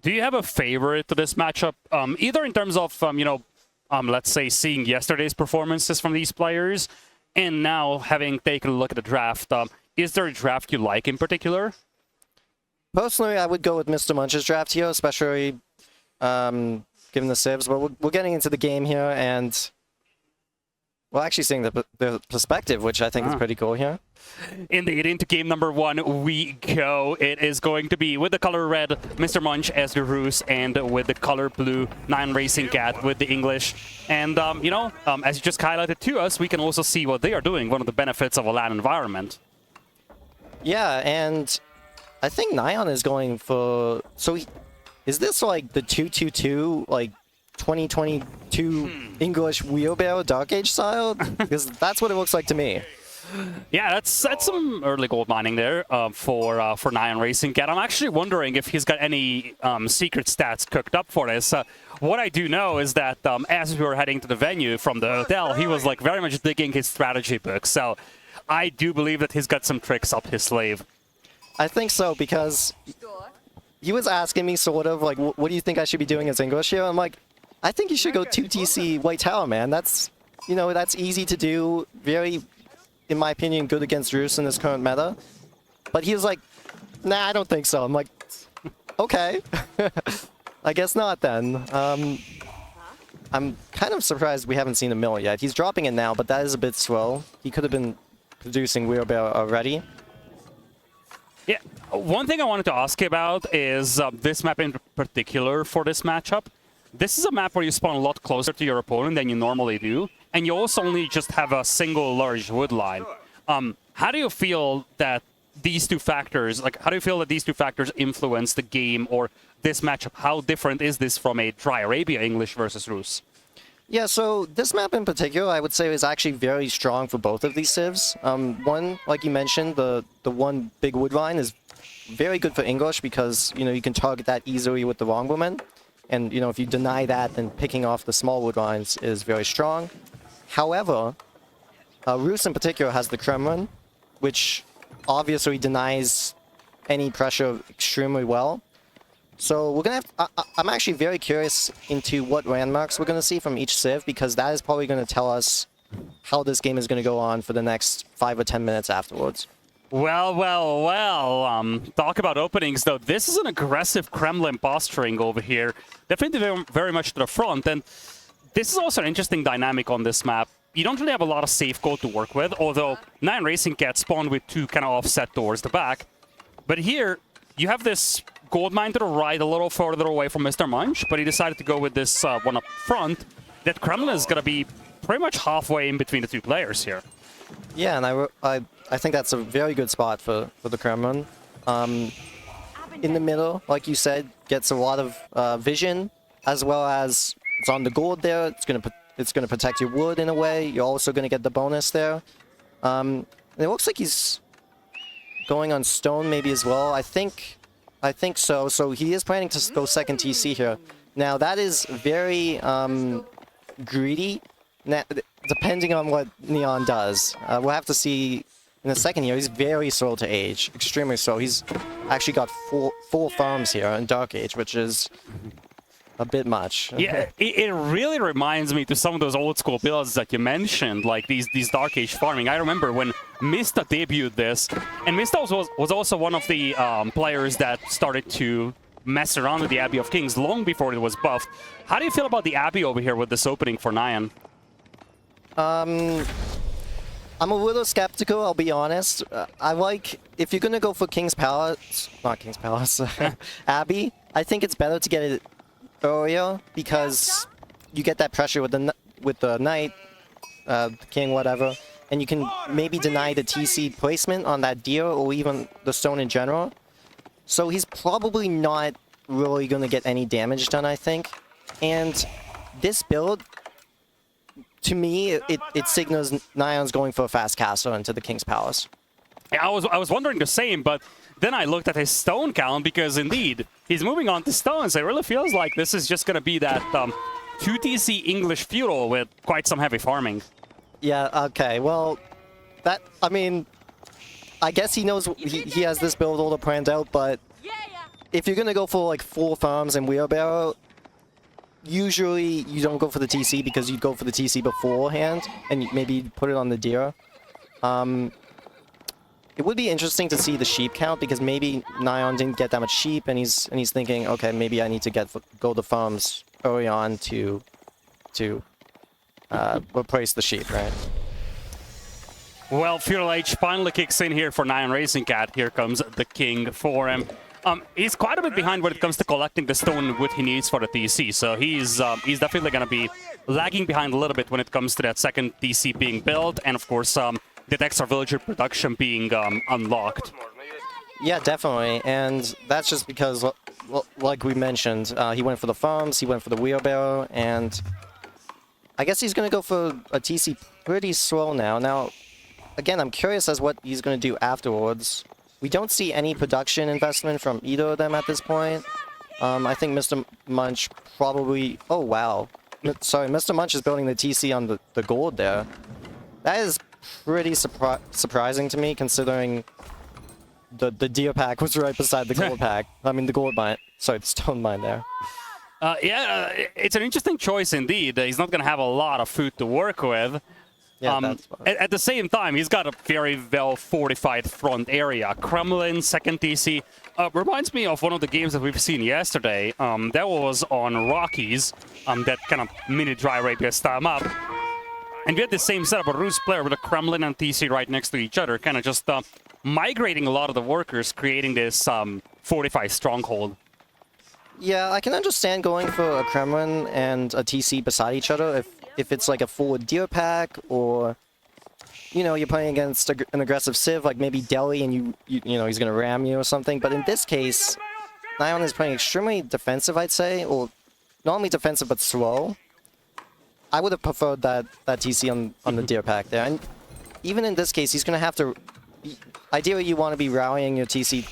Do you have a favorite to this matchup? Either in terms of, let's say seeing yesterday's performances from these players, and now having taken a look at the draft, is there a draft you like in particular? Personally, I would go with TheMrMunch's draft here, especially given the civs. But we're getting into the game here, and we're actually seeing the perspective, which I think is pretty cool here. Indeed, into game number 1 we go. It is going to be with the color red, TheMrMunch as the Rus, and with the color blue, NyanRacingCat with the English. And, as you just highlighted to us, we can also see what they are doing, one of the benefits of a LAN environment. Yeah, and I think Nyan is going for... So, is this like the 222, like 2022 English wheelbarrow Dark Age style? Because that's what it looks like to me. Yeah, that's some early gold mining there for NyanRacingCat. I'm actually wondering if he's got any secret stats cooked up for this. What I do know is that as we were heading to the venue from the hotel, he was like very much digging his strategy book. So I do believe that he's got some tricks up his sleeve. I think so, because he was asking me sort of like, what do you think I should be doing as English here? I'm like, I think you should go 2TC White Tower, man. That's, that's easy to do. Very, in my opinion, good against Rus in this current meta. But he was like, nah, I don't think so. I'm like, okay. I guess not then. I'm kind of surprised we haven't seen a mill yet. He's dropping it now, but that is a bit slow. He could have been producing wheelbarrow already. Yeah, one thing I wanted to ask you about is this map in particular for this matchup. This is a map where you spawn a lot closer to your opponent than you normally do, and you also only just have a single large wood line. How do you feel that these two factors, influence the game or this matchup? How different is this from a Dry Arabia English versus Rus? Yeah, so this map in particular, I would say, is actually very strong for both of these civs. One, like you mentioned, the one big wood line is very good for English because, you can target that easily with the longbowmen. And, if you deny that, then picking off the small wood lines is very strong. However, Rus in particular has the Kremlin, which obviously denies any pressure extremely well. So we're gonna have. I'm actually very curious into what landmarks we're gonna see from each civ, because that is probably gonna tell us how this game is gonna go on for the next 5 or 10 minutes afterwards. Well. Talk about openings, though. This is an aggressive Kremlin posturing over here. Definitely very much to the front, and this is also an interesting dynamic on this map. You don't really have a lot of safe code to work with, although NyanRacingCat spawned with 2 kind of offset towards the back. But here, you have this gold mine to the right, a little further away from TheMrMunch, but he decided to go with this one up front. That Kremlin is going to be pretty much halfway in between the 2 players here. Yeah, and I think that's a very good spot for the Kremlin. In the middle, like you said, gets a lot of vision, as well as it's on the gold there. It's gonna protect your wood in a way. You're also gonna get the bonus there. It looks like he's going on stone maybe as well. I think so. So he is planning to go second TC here. Now that is very greedy. Now, depending on what Nyan does, we'll have to see in a second here. He's very slow to age, extremely slow. He's actually got four farms here in Dark Age, which is a bit much. Yeah, it really reminds me to some of those old school builds that you mentioned, like these Dark Age farming. I remember when Mista debuted this, and Mista was also one of the players that started to mess around with the Abbey of Kings long before it was buffed. How do you feel about the Abbey over here with this opening for Nyan? I'm a little skeptical, I'll be honest. I like, if you're gonna go for King's Palace, not King's Palace, Abbey, I think it's better to get it earlier, because you get that pressure with the knight, the king, whatever, and you can maybe deny the TC placement on that deer or even the stone in general. So he's probably not really going to get any damage done, I think. And this build, to me, it signals Nyan's going for a fast castle into the King's Palace. Yeah, I was wondering the same, but then I looked at his stone count, because indeed, he's moving on to stones. It really feels like this is just going to be that 2TC English feudal with quite some heavy farming. Yeah, okay, well, that, I mean, I guess he knows he has this build all planned out, but if you're gonna go for like 4 farms and wheelbarrow, usually you don't go for the TC because you'd go for the TC beforehand and maybe put it on the deer. It would be interesting to see the sheep count because maybe Nyan didn't get that much sheep and he's thinking, okay, maybe I need to go the farms early on to replace the sheep, right? Well, Feudal Age finally kicks in here for NyanRacingCat. Here comes the king for him. He's quite a bit behind when it comes to collecting the stone what he needs for the TC, so he's definitely going to be lagging behind a little bit when it comes to that second TC being built, and of course that extra villager production being unlocked. Yeah, definitely, and that's just because, like we mentioned, he went for the farms, he went for the wheelbarrow, and I guess he's going to go for a TC pretty slow now. Now, again, I'm curious as what he's going to do afterwards. We don't see any production investment from either of them at this point. I think TheMrMunch probably... Oh, wow. Sorry, TheMrMunch is building the TC on the gold there. That is pretty surprising to me, considering the deer pack was right beside the gold pack. I mean, the gold mine. Sorry, the stone mine there. Yeah, it's an interesting choice indeed. He's not going to have a lot of food to work with. Yeah, at the same time, he's got a very well-fortified front area. Kremlin, second TC, reminds me of one of the games that we've seen yesterday. That was on Rockies, that kind of mini dry rapiest time up. And we had the same setup, a Rus player with a Kremlin and TC right next to each other, kind of just migrating a lot of the workers, creating this fortified stronghold. Yeah, I can understand going for a Kremlin and a TC beside each other if it's like a full deer pack, or you know, you're playing against an aggressive civ like maybe Delhi and you know he's gonna ram you or something. But in this case, Nyan is playing extremely defensive, I'd say, or not only defensive but slow. I would have preferred that TC on the deer pack there, and even in this case, he's gonna have to. Ideally, you want to be rallying your TC.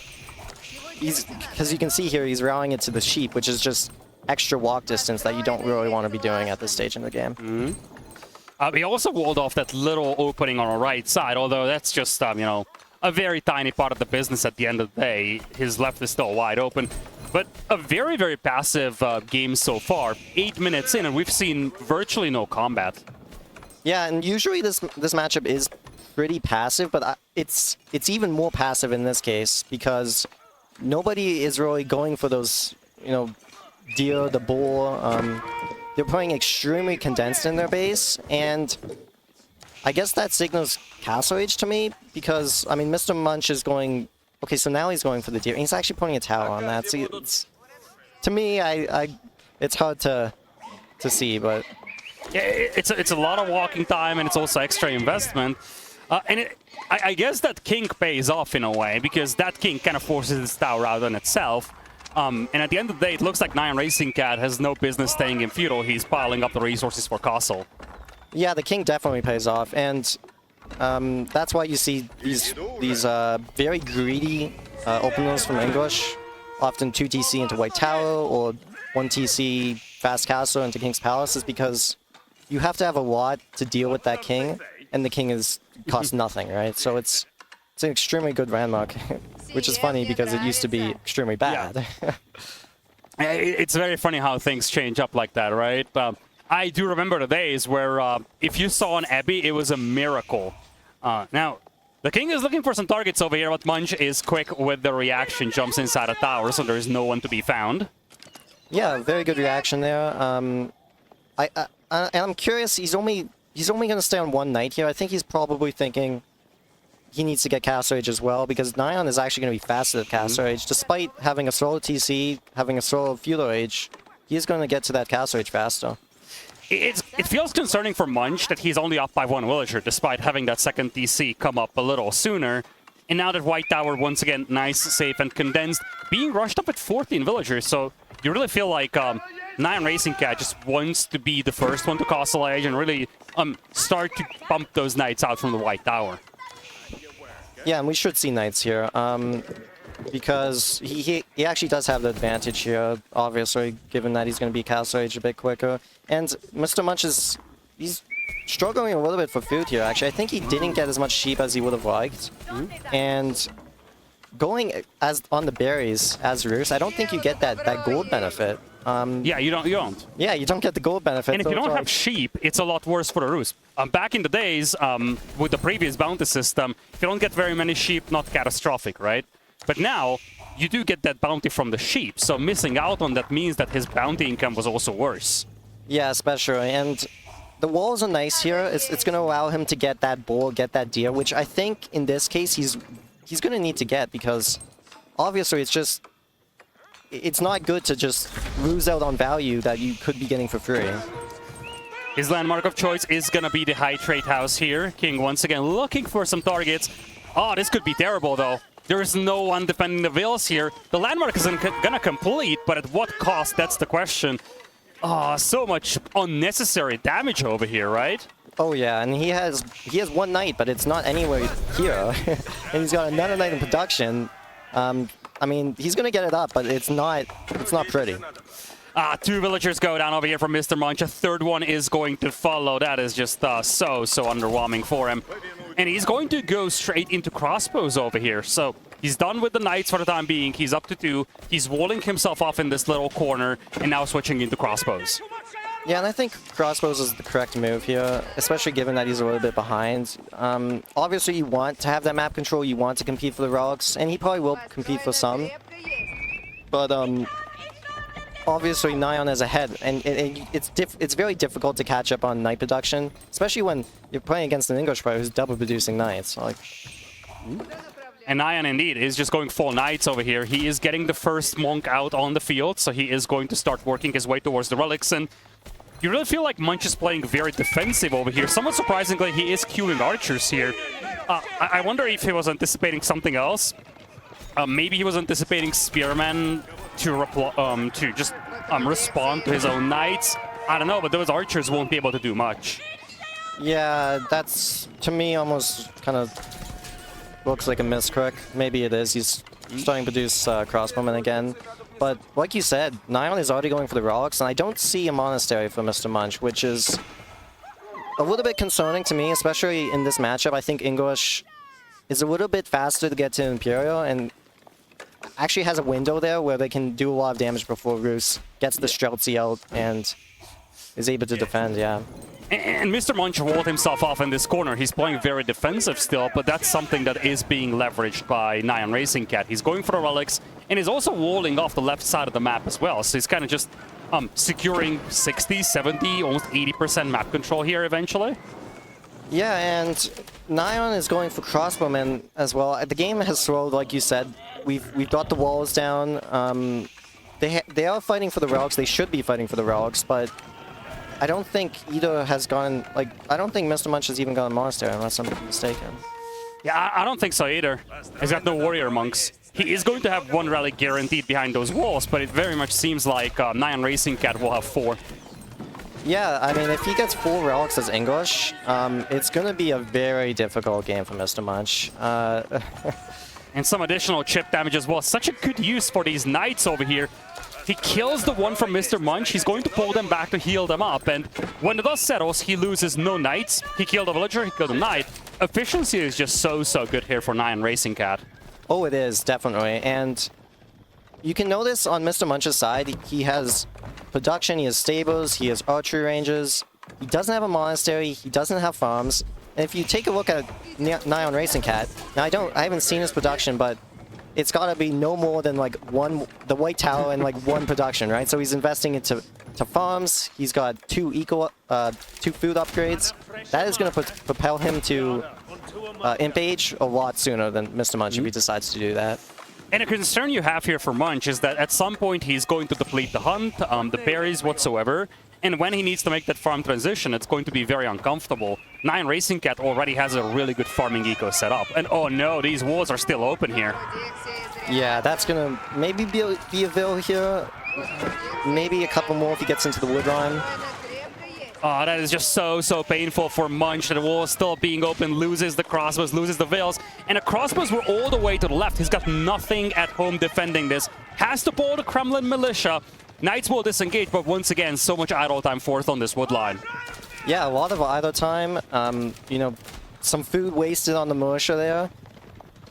Because you can see here, he's rallying it to the sheep, which is just extra walk distance that you don't really want to be doing at this stage in the game. Mm-hmm. He also walled off that little opening on the right side, although that's just, you know, a very tiny part of the business at the end of the day. His left is still wide open. But a very, very passive game so far. 8 minutes in, and we've seen virtually no combat. Yeah, and usually this matchup is pretty passive, but it's even more passive in this case, because nobody is really going for those, you know, deer, the bull. They're playing extremely condensed in their base, and I guess that signals Castle Age to me, because, I mean, TheMrMunch is going... Okay, so now he's going for the deer, and he's actually putting a tower on that. So to me, it's hard to see, but... Yeah, it's a lot of walking time, and it's also extra investment. And I guess that king pays off in a way, because that king kind of forces his tower out on itself. And at the end of the day, it looks like NyanRacingCat has no business staying in feudal. He's piling up the resources for castle. Yeah, the king definitely pays off, and that's why you see these very greedy openers from English, often 2 TC into White Tower or 1 TC fast castle into King's Palace, is because you have to have a lot to deal with that king, and the king costs nothing, right? So it's an extremely good landmark, which is funny because it used to be extremely bad. Yeah. It's very funny how things change up like that, right? I do remember the days where if you saw an Abbey, it was a miracle. Now, the king is looking for some targets over here, but Munch is quick with the reaction, jumps inside a tower, so there's no one to be found. Yeah, very good reaction there. And I'm curious, he's only going to stay on 1 knight here. I think he's probably thinking he needs to get Castle Age as well, because Nyan is actually going to be faster than Castle Age. Despite having a slow TC, having a slow Feudal Age, he's going to get to that Castle Age faster. It feels concerning for Munch that he's only up by 1 villager, despite having that second TC come up a little sooner. And now that White Tower, once again, nice, safe, and condensed, being rushed up at 14 villagers, so you really feel like NyanRacingCat just wants to be the first one to Castle Age and really start to pump those knights out from the White Tower. Yeah, and we should see knights here, because he actually does have the advantage here, obviously, given that he's going to be Castle Age a bit quicker. And TheMrMunch he's struggling a little bit for food here, actually. I think he didn't get as much sheep as he would have liked. And going as on the berries as Rus, I don't think you get that gold benefit. Yeah, you don't. Yeah, you don't get the gold benefit. And if you don't have sheep, it's a lot worse for the Rus. Back in the days, with the previous bounty system, if you don't get very many sheep, not catastrophic, right? But now, you do get that bounty from the sheep, so missing out on that means that his bounty income was also worse. Yeah, especially. And the walls are nice here. It's going to allow him to get that bull, get that deer, which I think in this case he's going to need to get, because obviously it's not good to just lose out on value that you could be getting for free. His landmark of choice is going to be the high trade house here. King once again looking for some targets. Oh, this could be terrible though. There is no one defending the vills here. The landmark isn't going to complete, but at what cost? That's the question. Oh, so much unnecessary damage over here, right? Oh yeah, and he has one knight, but it's not anywhere here. And he's got another knight in production. I mean, he's gonna get it up, but it's not pretty. Two villagers go down over here from TheMrMunch. A third one is going to follow. That is just so underwhelming for him. And he's going to go straight into crossbows over here. So he's done with the knights for the time being. He's up to 2. He's walling himself off in this little corner and now switching into crossbows. Yeah, and I think crossbows is the correct move here, especially given that he's a little bit behind. Obviously, you want to have that map control. You want to compete for the relics, and he probably will compete for some. But obviously, Nyan is ahead, and it's very difficult to catch up on knight production, especially when you're playing against an English player who's double producing knights. Like, and Nyan indeed is just going full knights over here. He is getting the first monk out on the field, so he is going to start working his way towards the relics. And you really feel like Munch is playing very defensive over here. Somewhat surprisingly, he is queuing archers here. I wonder if he was anticipating something else. Maybe he was anticipating spearmen to just respond to his own knights. I don't know, but those archers won't be able to do much. Yeah, that's, to me, almost kind of looks like a misclick. Maybe it is. He's starting to produce crossbowmen again. But like you said, Nyan is already going for the relics, and I don't see a monastery for Mr. which is a little bit concerning to me, especially in this matchup. I think English is a little bit faster to get to Imperial, and actually has a window there where they can do a lot of damage before Rus gets the Streltsy out and is able to defend, yeah. And TheMrMunch walled himself off in this corner. He's playing very defensive still, but that's something that is being leveraged by NyanRacingCat. He's going for the relics, and he's also walling off the left side of the map as well. So he's kind of just securing 60, 70, almost 80% map control here eventually. Yeah, and Nyan is going for crossbowmen as well. The game has slowed, like you said. We've got the walls down. They are fighting for the relics. They should be fighting for the relics, but I don't think either has gone, like, I don't think TheMrMunch has even gone monastery, unless I'm mistaken. Yeah, I don't think so either. He's got no warrior monks. He is going to have 1 relic guaranteed behind those walls, but it very much seems like NyanRacingCat will have 4. Yeah, I mean, if he gets 4 relics as English, it's going to be a very difficult game for TheMrMunch. And some additional chip damage as well. Such a good use for these knights over here. He kills the one from TheMrMunch. He's going to pull them back to heal them up. And when the dust settles, he loses no knights. He killed a villager, he killed a knight. Efficiency is just so good here for NyanRacingCat. Oh, it is, definitely. And you can notice on TheMrMunch's side, he has production, he has stables, he has archery ranges. He doesn't have a monastery, he doesn't have farms. And if you take a look at NyanRacingCat, now I haven't seen his production, but it's got to be no more than like the White Tower and like 1 production, right? So he's investing into farms. He's got 2 food upgrades. That is going to propel him to Imp Age a lot sooner than TheMrMunch if he decides to do that. And a concern you have here for Munch is that at some point he's going to deplete the hunt, the berries whatsoever. And when he needs to make that farm transition, it's going to be very uncomfortable. NyanRacingCat already has a really good farming eco set up. And oh no, these walls are still open here. Yeah, that's going to maybe be a Vill here. Maybe a couple more if he gets into the wood line. Oh, that is just so painful for Munch. The wall is still being open, loses the crossbows, loses the vills. And the crossbows were all the way to the left. He's got nothing at home defending this. Has to pull the Kremlin militia. Knights will disengage, but once again, so much idle time forth on this wood line. Yeah, a lot of idle time. You know, some food wasted on the militia there.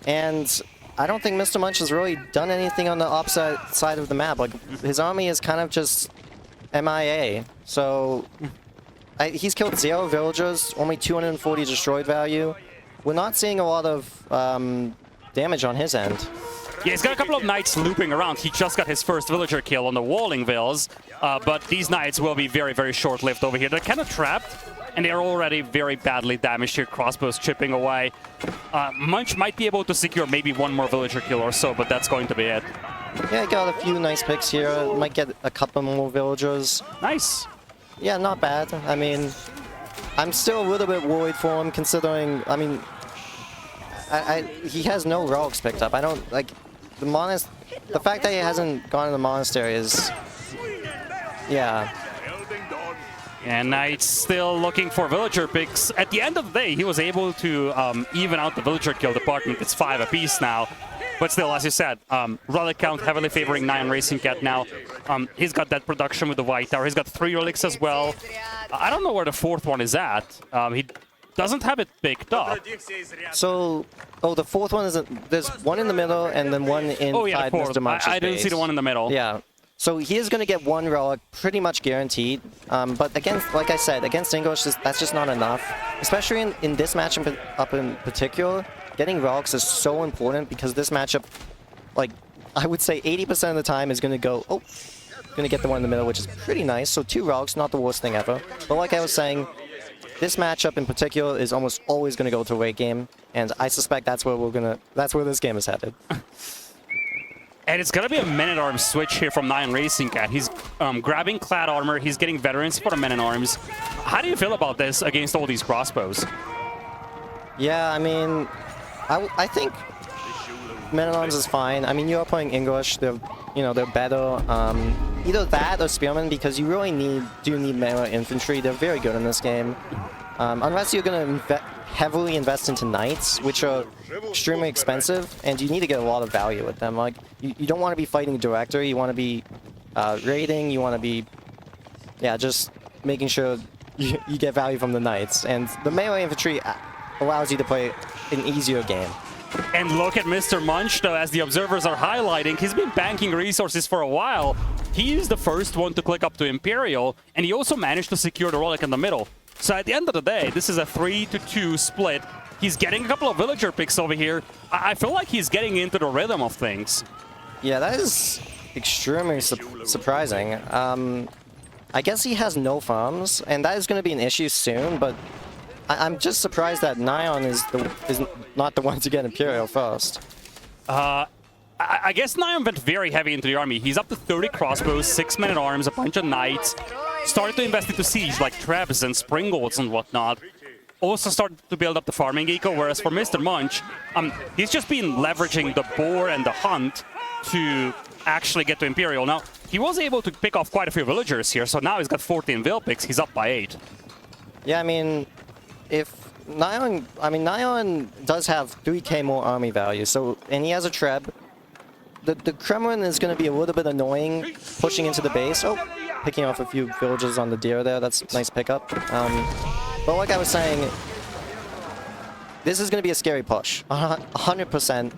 And I don't think TheMrMunch has really done anything on the opposite side of the map. Like, his army is kind of just MIA. So, he's killed 0 villagers, only 240 destroyed value. We're not seeing a lot of damage on his end. Yeah, he's got a couple of knights looping around. He just got his first villager kill on the Walling Vills, but these knights will be very, very short-lived over here. They're kind of trapped, and they're already very badly damaged here. Crossbows chipping away. Munch might be able to secure maybe one more villager kill or so, but that's going to be it. Yeah, got a few nice picks here. Might get a couple more villagers. Nice. Yeah, not bad. I mean, I'm still a little bit worried for him, considering, I mean, he has no relics picked up. I don't, like, the fact that he hasn't gone to the monastery is, yeah. And Knight's still looking for villager picks. At the end of the day, he was able to even out the villager kill department. It's 5 apiece now. But still, as you said, relic count heavily favoring NyanRacingCat now. He's got that production with the White Tower. He's got 3 relics as well. I don't know where the 4th one is at. He doesn't have it picked up. So, oh, the 4th one isn't. There's one in the middle and then one inside TheMrMunch's I didn't see the one in the middle. Yeah. So he is going to get 1 relic, pretty much guaranteed. But against, like I said, against English, that's just not enough. Especially in this matchup up in particular, getting relics is so important because this matchup, like, I would say 80% of the time is going to go, oh, going to get the one in the middle, which is pretty nice. So 2 relics, not the worst thing ever. But like I was saying, this matchup in particular is almost always going to go to a late game, and I suspect that's where that's where this game is headed. And it's going to be a men-at-arms switch here from NyanRacingCat. He's grabbing clad armor. He's getting veterans for the men-at-arms. How do you feel about this against all these crossbows? Yeah, I mean, I think men-at-arms is fine. I mean, you're playing English. They're better. Either that or spearmen, because you really do need melee infantry. They're very good in this game. Unless you're going to heavily invest into knights, which are extremely expensive, and you need to get a lot of value with them. Like, you don't want to be fighting director, you want to be raiding, you want to be, yeah, just making sure you get value from the knights. And the melee infantry allows you to play an easier game. And look at TheMrMunch, though, as the observers are highlighting. He's been banking resources for a while. He is the first one to click up to Imperial, and he also managed to secure the relic in the middle. So at the end of the day, this is a 3-2 split. He's getting a couple of villager picks over here. I feel like he's getting into the rhythm of things. Yeah, that is extremely surprising. I guess he has no farms, and that is going to be an issue soon, but I'm just surprised that Nyan is not the one to get Imperial first. I guess Nyan went very heavy into the army. He's up to 30 crossbows, 6 men-at-arms, a bunch of knights. Started to invest into siege, like Trebs and Springolds and whatnot. Also started to build up the farming eco, whereas for TheMrMunch, he's just been leveraging the boar and the hunt to actually get to Imperial. Now, he was able to pick off quite a few villagers here, so now he's got 14 Vil picks. He's up by 8. Yeah, I mean, if Nyan does have 3k more army value, so, and he has a Treb. The Kremlin is going to be a little bit annoying pushing into the base. Oh, picking off a few villages on the deer there. That's a nice pickup. But like I was saying, this is going to be a scary push. 100%.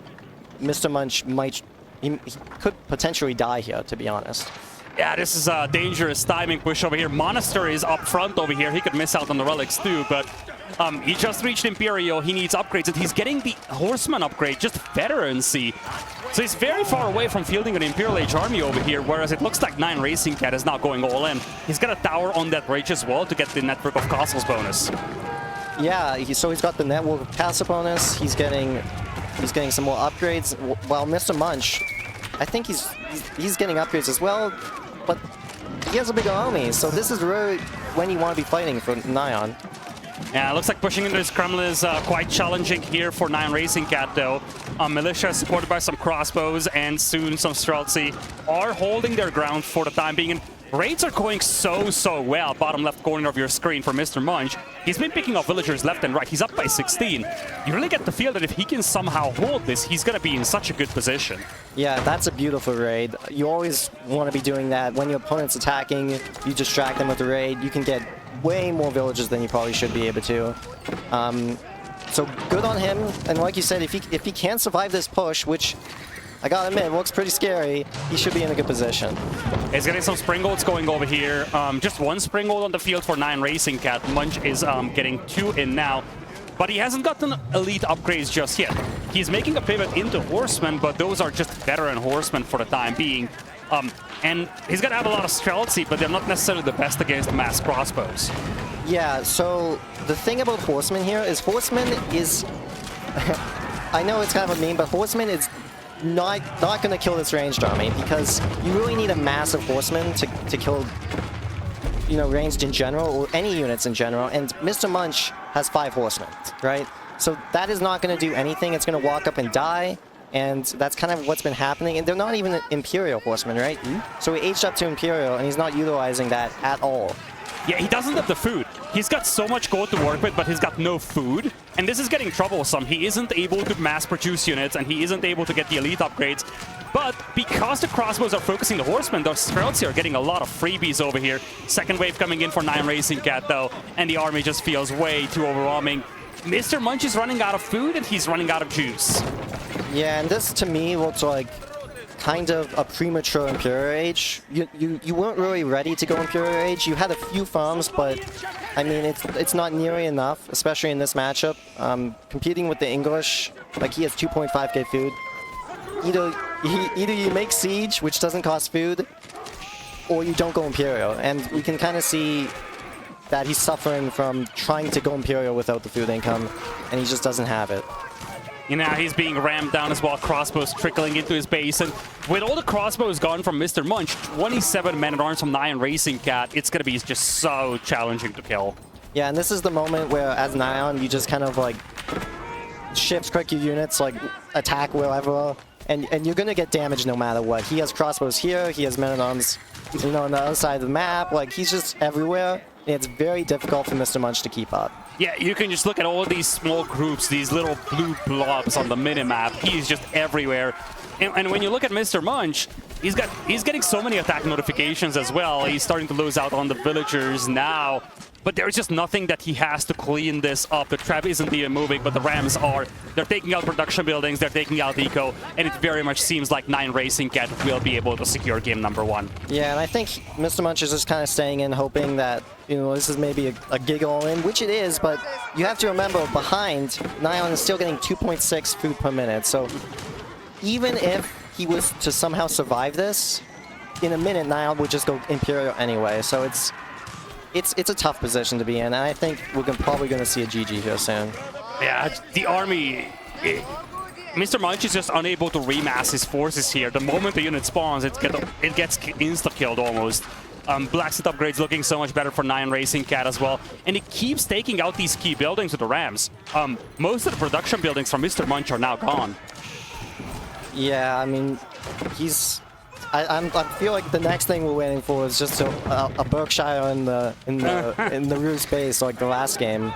TheMrMunch he could potentially die here, to be honest. Yeah, this is a dangerous timing push over here. Monastery is up front over here. He could miss out on the relics too, but he just reached Imperial. He needs upgrades, and he's getting the Horseman upgrade, just veterancy. So he's very far away from fielding an Imperial Age army over here, whereas it looks like NyanRacingCat is now going all in. He's got a tower on that bridge as well to get the Network of Castles bonus. Yeah, so he's got the Network of Castle bonus. He's getting some more upgrades, while TheMrMunch, I think he's getting upgrades as well, but he has a bigger army, so this is really when you want to be fighting for Nyan. Yeah, it looks like pushing into this Kremlin is quite challenging here for NyanRacingCat, though. Militia, supported by some crossbows and soon some Streltsy, are holding their ground for the time being. And raids are going so well. Bottom left corner of your screen for TheMrMunch. He's been picking up villagers left and right. He's up by 16. You really get the feel that if he can somehow hold this, he's going to be in such a good position. Yeah, that's a beautiful raid. You always want to be doing that. When your opponent's attacking, you distract them with the raid. You can get way more villages than you probably should be able to. So good on him. And like you said, if he can survive this push, which I gotta admit looks pretty scary, he should be in a good position. He's getting some Springolds going over here. Just one Springgold on the field for NyanRacingCat. Munch is getting 2 in now. But he hasn't gotten elite upgrades just yet. He's making a pivot into Horsemen, but those are just veteran Horsemen for the time being. And he's gonna have a lot of Streltsy, but they're not necessarily the best against mass crossbows. Yeah, so the thing about Horsemen here is Horsemen is... I know it's kind of a meme, but Horsemen is not going to kill this ranged army, because you really need a massive Horseman to kill, you know, ranged in general, or any units in general, and TheMrMunch has 5 Horsemen, right? So that is not going to do anything. It's going to walk up and die, and that's kind of what's been happening. And they're not even Imperial Horsemen, right? So he aged up to Imperial, and he's not utilizing that at all. Yeah, he doesn't have the food. He's got so much gold to work with, but he's got no food. And this is getting troublesome. He isn't able to mass produce units, and he isn't able to get the elite upgrades. But because the crossbows are focusing the Horsemen, the Streltsy are getting a lot of freebies over here. Second wave coming in for NyanRacingCat, though, and the army just feels way too overwhelming. TheMrMunch is running out of food, and he's running out of juice. Yeah, and this, to me, looks like kind of a premature Imperial Age. You weren't really ready to go Imperial Age. You had a few farms, but I mean it's not nearly enough, especially in this matchup. Competing with the English, like he has 2.5k food. Either you make Siege, which doesn't cost food, or you don't go Imperial. And we can kind of see that he's suffering from trying to go Imperial without the food income, and he just doesn't have it. You know, he's being rammed down as well, crossbows trickling into his base, and with all the crossbows gone from TheMrMunch, 27 men-at-arms from NyanRacingCat, it's gonna be just so challenging to kill. Yeah, and this is the moment where, as Nyan, you just kind of like shift quick your units, like attack wherever, and you're gonna get damage no matter what. He has crossbows here, he has men-at-arms, you know, on the other side of the map, like he's just everywhere, and it's very difficult for TheMrMunch to keep up. Yeah, you can just look at all these small groups, these little blue blobs on the minimap. He's just everywhere. And when you look at TheMrMunch, he's getting so many attack notifications as well. He's starting to lose out on the villagers now. But there's just nothing that he has to clean this up. The trap isn't even moving, but the Rams are. They're taking out production buildings, they're taking out eco, and it very much seems like NyanRacingCat will be able to secure game number 1. Yeah, and I think TheMrMunch is just kind of staying in, hoping that, you know, this is maybe a gig all-in, which it is, but you have to remember, behind, Nyan is still getting 2.6 food per minute, so even if he was to somehow survive this, in a minute, Nyan would just go Imperial anyway, so it's a tough position to be in, and I think we're probably going to see a GG here soon. Yeah, the army... TheMrMunch is just unable to remass his forces here. The moment the unit spawns, it gets insta-killed almost. Black Set upgrades looking so much better for NyanRacingCat as well. And he keeps taking out these key buildings with the Rams. Most of the production buildings from TheMrMunch are now gone. Yeah, I mean, I feel like the next thing we're waiting for is just a Berkshire in the Roost base, like the last game.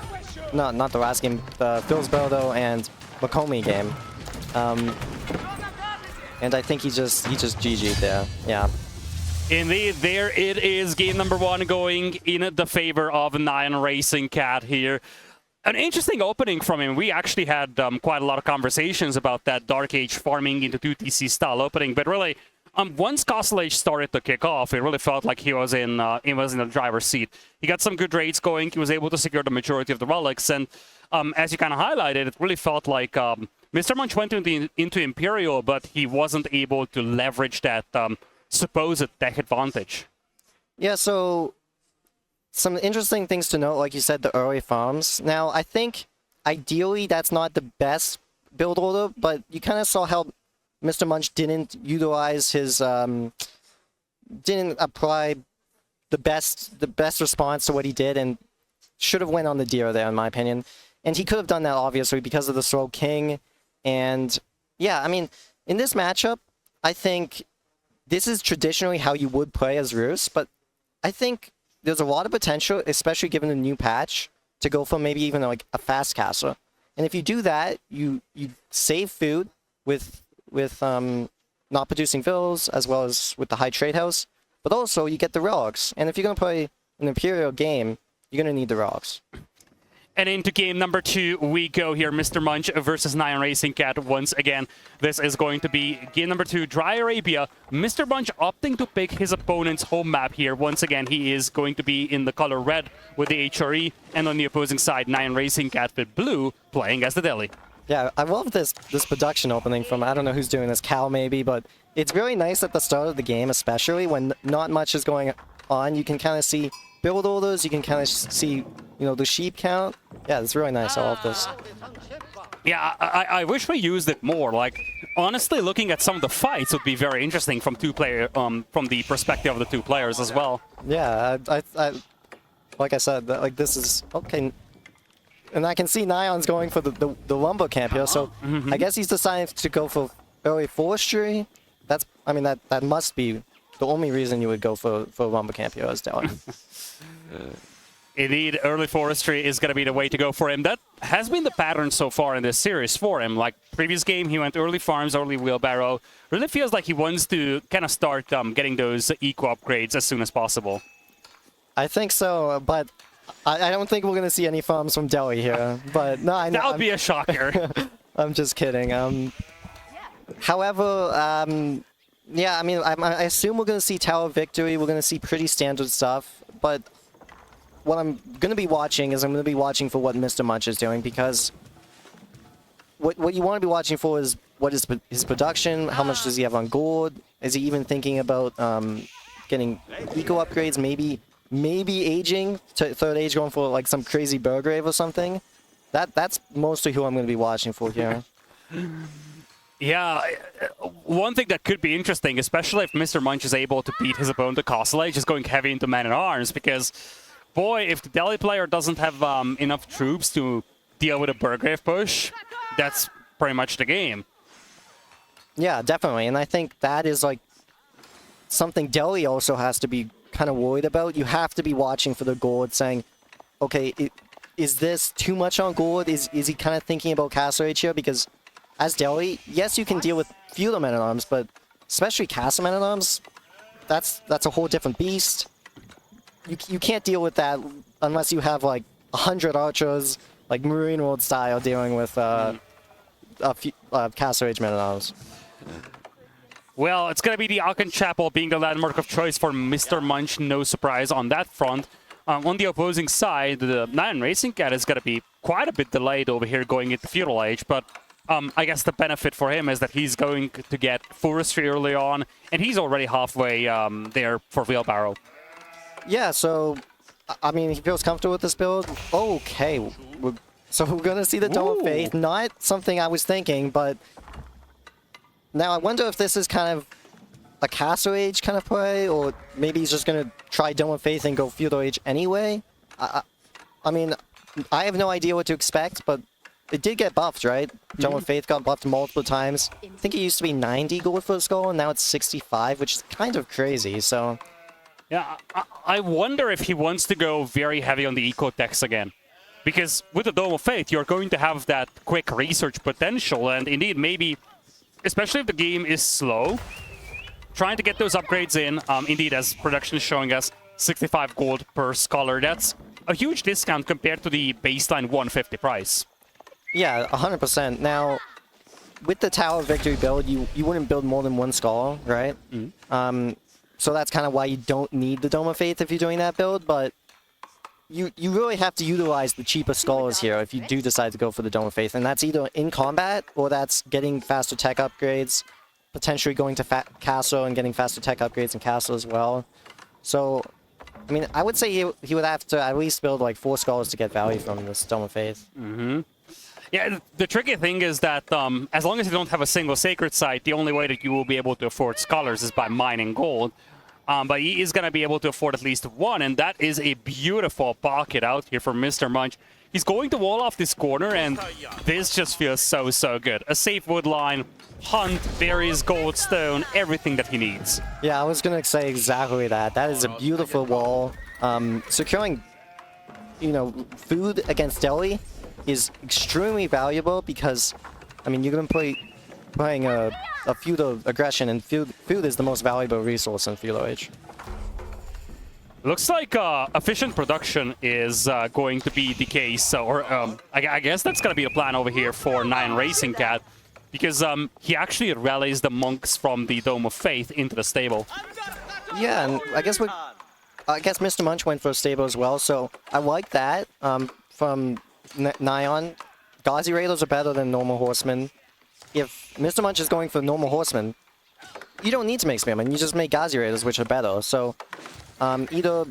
Not the last game, the Philsborough and Macomb game. And I think he just GG'd there. Yeah. Indeed, there it is. Game number 1 going in the favor of NyanRacingCat here. An interesting opening from him. We actually had quite a lot of conversations about that Dark Age farming into 2TC style opening, but really, once Castle Age started to kick off, it really felt like he was in the driver's seat. He got some good raids going. He was able to secure the majority of the relics, and as you kind of highlighted, it really felt like TheMrMunch went into Imperial, but he wasn't able to leverage that supposed tech advantage. Yeah, so some interesting things to note, like you said, the early farms. Now, I think ideally that's not the best build order, but you kind of saw how TheMrMunch didn't utilize his, didn't apply the best response to what he did, and should have went on the deer there, in my opinion. And he could have done that, obviously, because of the slow king. And yeah, I mean, in this matchup, I think this is traditionally how you would play as Rus, but I think there's a lot of potential, especially given the new patch, to go for maybe even like a fast castle. And if you do that, you save food with not producing villas, as well as with the high trade house, but also you get the relics. And if you're going to play an Imperial game, you're going to need the relics. And into game number 2 we go here. TheMrMunch versus NyanRacingCat once again. This is going to be game number 2, Dry Arabia. TheMrMunch opting to pick his opponent's home map here. Once again, he is going to be in the color red with the HRE. And on the opposing side, NyanRacingCat with blue playing as the Delhi. Yeah, I love this production opening from, I don't know who's doing this, Cal maybe, but it's really nice at the start of the game, especially when not much is going on. You can kind of see build orders, you can kind of see, you know, the sheep count. Yeah, it's really nice. I love this. Yeah, I wish we used it more. Like, honestly, looking at some of the fights would be very interesting from from the perspective of the 2 players as well. Yeah, I like I said, like this is okay. And I can see Nyan's going for the lumber camp here, so I guess he's deciding to go for early forestry. That's, I mean, that must be the only reason you would go for lumber camp here as Delhi. Indeed, early forestry is going to be the way to go for him. That has been the pattern so far in this series for him. Like, previous game, he went early farms, early wheelbarrow. Really feels like he wants to kind of start getting those eco upgrades as soon as possible. I think so, but I don't think we're going to see any farms from Delhi here. But no, I know. That would be a shocker. I'm just kidding. However, yeah, I mean, I assume we're going to see Tower Victory. We're going to see pretty standard stuff. But what I'm going to be watching is I'm going to be watching for what TheMrMunch is doing, because what you want to be watching for is what is his production, how much does he have on gold, is he even thinking about getting eco upgrades, maybe aging to 3rd age, going for like some crazy Burgrave or something. That's mostly who I'm going to be watching for here. Yeah, one thing that could be interesting, especially if TheMrMunch is able to beat his opponent to Castle Age, is going heavy into Man-at-Arms, because, boy, if the Delhi player doesn't have enough troops to deal with a Burgrave push, that's pretty much the game. Yeah, definitely, and I think that is like something Delhi also has to be kind of worried about. You have to be watching for the gold, saying, okay, is this too much on gold? Is he kind of thinking about Castle Age here? Because as Delhi, yes, you can deal with feudal men-at-arms, but especially castle men-at-arms, that's a whole different beast. You can't deal with that unless you have like 100 archers, like Marine World style, dealing with Castle Age men-at-arms. Well, it's going to be the Aachen Chapel being the landmark of choice for TheMrMunch. No surprise on that front. On the opposing side, the NyanRacingCat is going to be quite a bit delayed over here going into Feudal Age, but I guess the benefit for him is that he's going to get forestry early on, and he's already halfway there for wheelbarrow. Yeah, so, I mean, he feels comfortable with this build. Okay, so we're going to see the Dome of Faith. Not something I was thinking, but now I wonder if this is kind of a Castle Age kind of play, or maybe he's just going to try Dome of Faith and go Feudal Age anyway. I mean, I have no idea what to expect, but it did get buffed, right? Dome of Faith got buffed multiple times. I think it used to be 90 gold for a skull, and now it's 65, which is kind of crazy, so... Yeah, I wonder if he wants to go very heavy on the eco techs again. Because with the Dome of Faith, you're going to have that quick research potential, and indeed, maybe, especially if the game is slow, trying to get those upgrades in, indeed, as production is showing us, 65 gold per scholar. That's a huge discount compared to the baseline 150 price. Yeah, 100%. Now, with the Tower Victory build, you wouldn't build more than one skull, right? So that's kind of why you don't need the Dome of Faith if you're doing that build, but you really have to utilize the cheaper skulls here if you do decide to go for the Dome of Faith, and that's either in combat, or that's getting faster tech upgrades, potentially going to Castle and getting faster tech upgrades in Castle as well. So, I mean, I would say he would have to at least build like 4 skulls to get value from this Dome of Faith. Yeah, the tricky thing is that as long as you don't have a single sacred site, the only way that you will be able to afford scholars is by mining gold. But he is going to be able to afford at least one, and that is a beautiful pocket out here for TheMrMunch. He's going to wall off this corner, and this just feels so, so good. A safe wood line, hunt, berries, gold, stone, everything that he needs. Yeah, I was going to say exactly that. That is a beautiful wall. Securing, you know, food against Delhi is extremely valuable because, I mean, you're going to be playing a feudal aggression, and food is the most valuable resource in Feudal Age. Looks like efficient production is going to be the case, or I guess that's going to be the plan over here for NyanRacingCat, because he actually rallies the monks from the Dome of Faith into the stable. Yeah, and I guess TheMrMunch went for a stable as well, so I like that from Nyan. Ghazi Raiders are better than normal horsemen. If TheMrMunch is going for normal horsemen, you don't need to make spearmen, you just make Ghazi Raiders, which are better. So either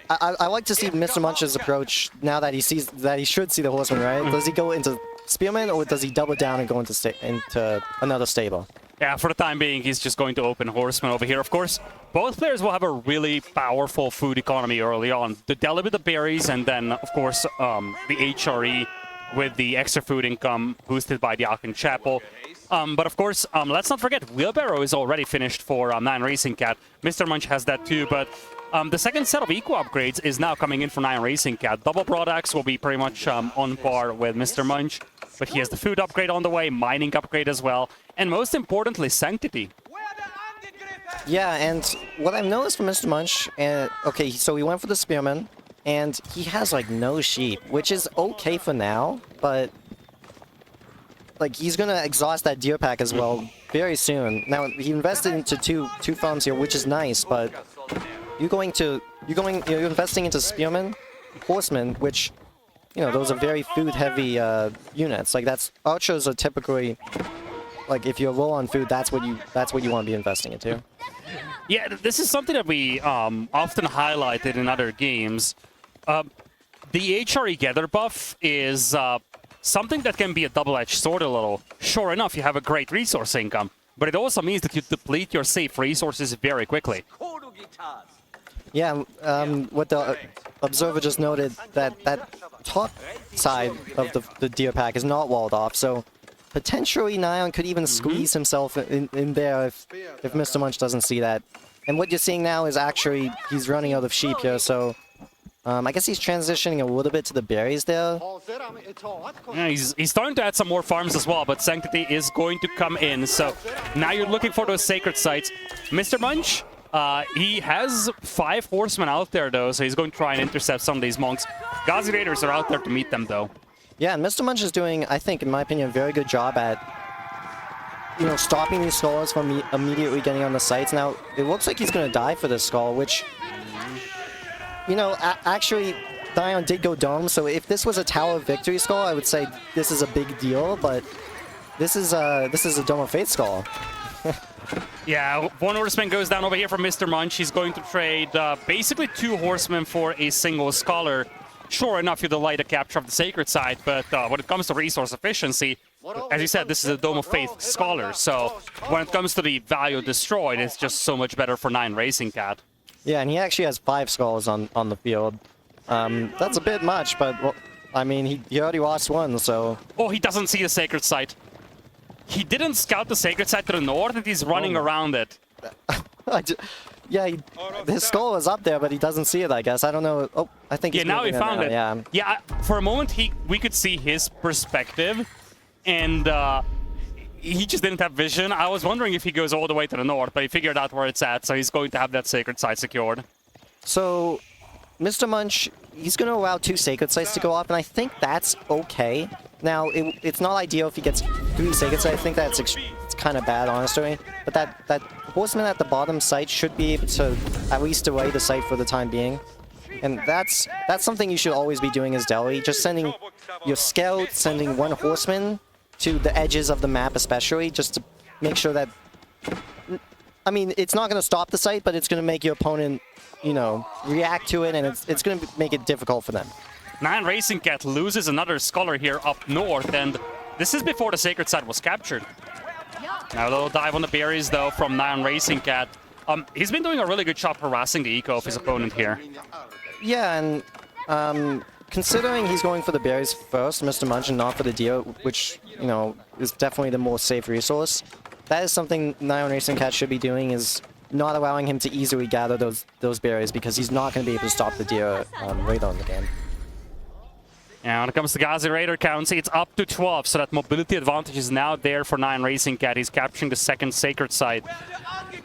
I like to see TheMrMunch's approach now that he sees that he should see the horseman, right? Does he go into spearman or does he double down and go into another stable? Yeah, for the time being, he's just going to open horseman over here. Of course, both players will have a really powerful food economy early on. The deli with the berries, and then, of course, the HRE with the extra food income boosted by the Aachen Chapel. But of course, let's not forget, Wheelbarrow is already finished for NyanRacingCat. TheMrMunch has that too, but the second set of eco upgrades is now coming in for NyanRacingCat. Double Broadaxe will be pretty much on par with TheMrMunch, but he has the food upgrade on the way, mining upgrade as well, and most importantly, Sanctity. Yeah, and what I've noticed from TheMrMunch, okay, so he went for the Spearman, and he has like no sheep, which is okay for now, but like he's gonna exhaust that deer pack as well very soon. Now he invested into two farms here, which is nice, but you're investing into Spearmen, Horsemen, which, you know, those are very food heavy units. Like archers are typically, like, if you're low on food, that's what you want to be investing into. Yeah, this is something that we often highlighted in other games. The HRE Gather buff is something that can be a double-edged sword a little. Sure enough, you have a great resource income, but it also means that you deplete your safe resources very quickly. Yeah, what the observer just noted, that top side of the deer pack is not walled off, so potentially Nyan could even squeeze himself in there if TheMrMunch doesn't see that. And what you're seeing now is actually he's running out of sheep here, so I guess he's transitioning a little bit to the berries there. Yeah, he's starting to add some more farms as well, but Sanctity is going to come in, so now you're looking for those sacred sites. TheMrMunch, he has 5 horsemen out there though, so he's going to try and intercept some of these monks. Ghazi Raiders are out there to meet them though. Yeah, and TheMrMunch is doing, I think, in my opinion, a very good job at, you know, stopping these scholars from immediately getting on the sites. Now, it looks like he's going to die for this skull, which, you know, actually, Nyan did go dome, so if this was a Tower of Victory skull, I would say this is a big deal, but this is a Dome of Faith skull. Yeah, one horseman goes down over here from TheMrMunch. He's going to trade basically 2 horsemen for a single scholar. Sure enough, you delay the capture of the sacred site, but when it comes to resource efficiency, as you said, this is a Dome of Faith scholar, so when it comes to the value destroyed, it's just so much better for NyanRacingCat. Yeah, and he actually has 5 skulls on the field. That's a bit much, but, well, I mean, he already lost 1, so... Oh, he doesn't see the sacred site. He didn't scout the sacred site to the north, and he's running around it. Yeah, his skull is up there, but he doesn't see it, I guess. I don't know. Oh, I think he's now he found it. Yeah. Yeah, for a moment, we could see his perspective, and he just didn't have vision. I was wondering if he goes all the way to the north, but he figured out where it's at, so he's going to have that sacred site secured. So, TheMrMunch, he's going to allow 2 sacred sites to go off, and I think that's okay. Now, it's not ideal if he gets 3 sacred sites. I think that's it's kind of bad, honestly. But that horseman at the bottom site should be able to at least delay the site for the time being. And that's something you should always be doing as Delhi. Just sending your scout, sending 1 horseman to the edges of the map especially, just to make sure that... I mean, it's not going to stop the site, but it's going to make your opponent, you know, react to it, and it's going to make it difficult for them. NyanRacingCat loses another scholar here up north, and this is before the sacred site was captured. Now a little dive on the berries, though, from NyanRacingCat. He's been doing a really good job harassing the eco of his opponent here. Yeah, and considering he's going for the berries first, TheMrMunch, and not for the deer, which, you know, is definitely the more safe resource, that is something NyanRacingCat should be doing, is not allowing him to easily gather those berries, because he's not going to be able to stop the deer later on in the game. And when it comes to Ghazi Raider counts, it's up to 12, so that mobility advantage is now there for NyanRacingCat. He's capturing the second sacred site.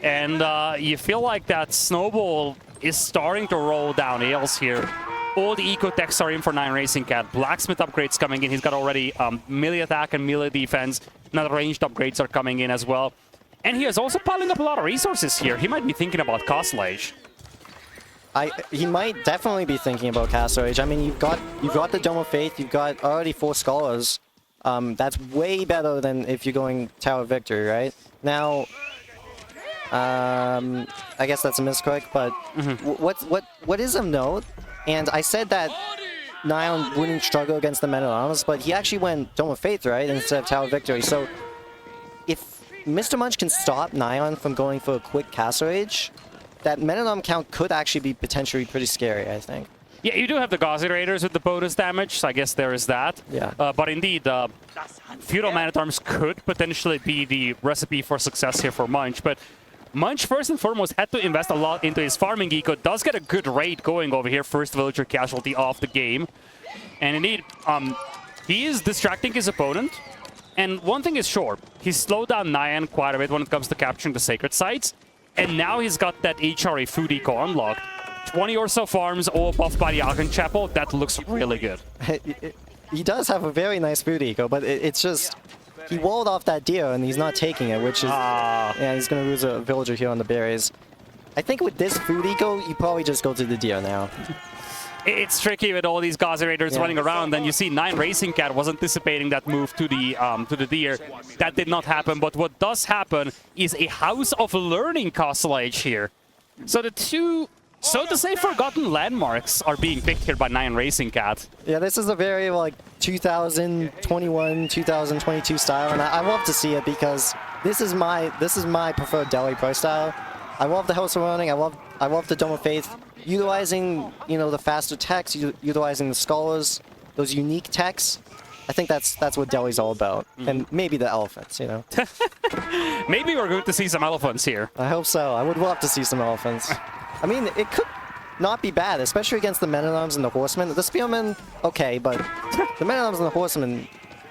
And you feel like that snowball is starting to roll down ales here. All the eco techs are in for NyanRacingCat. Blacksmith upgrades coming in. He's got already melee attack and melee defense. Now the ranged upgrades are coming in as well. And he is also piling up a lot of resources here. He might be thinking about Castle Age. He might definitely be thinking about Castle Age. I mean, you've got the Dome of Faith. You've got already 4 scholars. That's way better than if you're going Tower of Victory, right? Now, I guess that's a misclick, but what is of note? And I said that Nyan wouldn't struggle against the Men-at-Arms, but he actually went Dome of Faith, right, instead of Tower of Victory. So if TheMrMunch can stop Nyan from going for a quick Castle Age, that Men-at-Arms count could actually be potentially pretty scary, I think. Yeah, you do have the Gauzy Raiders with the bonus damage, so I guess there is that. Yeah. But indeed, Feudal Man-at-Arms could potentially be the recipe for success here for Munch. But Munch, first and foremost, had to invest a lot into his farming eco. Does get a good raid going over here. First villager casualty of the game. And indeed, he is distracting his opponent. And one thing is sure, he's slowed down Nyan quite a bit when it comes to capturing the sacred sites. And now he's got that HRA food eco unlocked. 20 or so farms, all buffed by the Archon Chapel. That looks really good. He does have a very nice food eco, but it's just... He walled off that deer and he's not taking it, which is... Yeah, he's going to lose a villager here on the berries. I think with this food eco, you probably just go to the deer now. It's tricky with all these Gauzy Raiders running around. Then you see NyanRacingCat was anticipating that move to the deer. That did not happen, but what does happen is a House of Learning Castle Age here. So the two... So to say, forgotten landmarks are being picked here by NyanRacingCat. Yeah, this is a very, like, 2021, 2022 style, and I love to see it because this is my preferred Delhi pro style. I love the House of Learning, I love the Dome of Faith, utilizing, you know, the faster techs, utilizing the scholars, those unique techs. I think that's what Delhi's all about. And maybe the elephants, you know. Maybe we're going to see some elephants here. I hope so. I would love to see some elephants. I mean, it could not be bad, especially against the Men-at-Arms and the Horsemen. The Spearmen, okay, but the Men-at-Arms and the Horsemen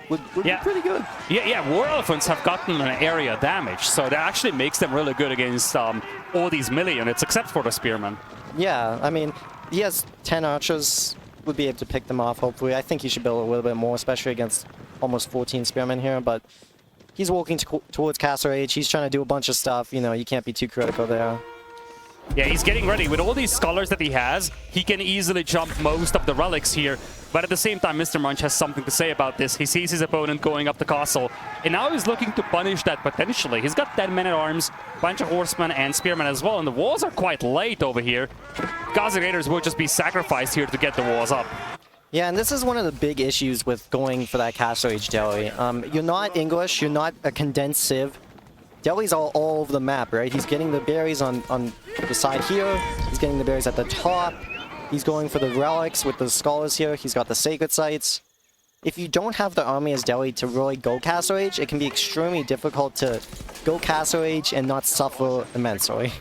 would be pretty good. Yeah, War Elephants have gotten an area damage, so that actually makes them really good against all these melee units, except for the Spearmen. Yeah, I mean, he has 10 archers, would be able to pick them off, hopefully. I think he should build a little bit more, especially against almost 14 Spearmen here, but he's walking towards Castle Age. He's trying to do a bunch of stuff, you know, you can't be too critical there. Yeah, he's getting ready. With all these scholars that he has, he can easily jump most of the relics here. But at the same time, TheMrMunch has something to say about this. He sees his opponent going up the castle, and now he's looking to punish that potentially. He's got 10 men-at-arms, bunch of horsemen and spearmen as well, and the walls are quite late over here. Gauzy Raiders will just be sacrificed here to get the walls up. Yeah, and this is one of the big issues with going for that Castle Age Delhi. You're not English, you're not a condensed civ. Delhi's all over the map, right? He's getting the berries on the side here. He's getting the berries at the top. He's going for the relics with the scholars here. He's got the sacred sites. If you don't have the army as Delhi to really go Castle Age, it can be extremely difficult to go Castle Age and not suffer immensely.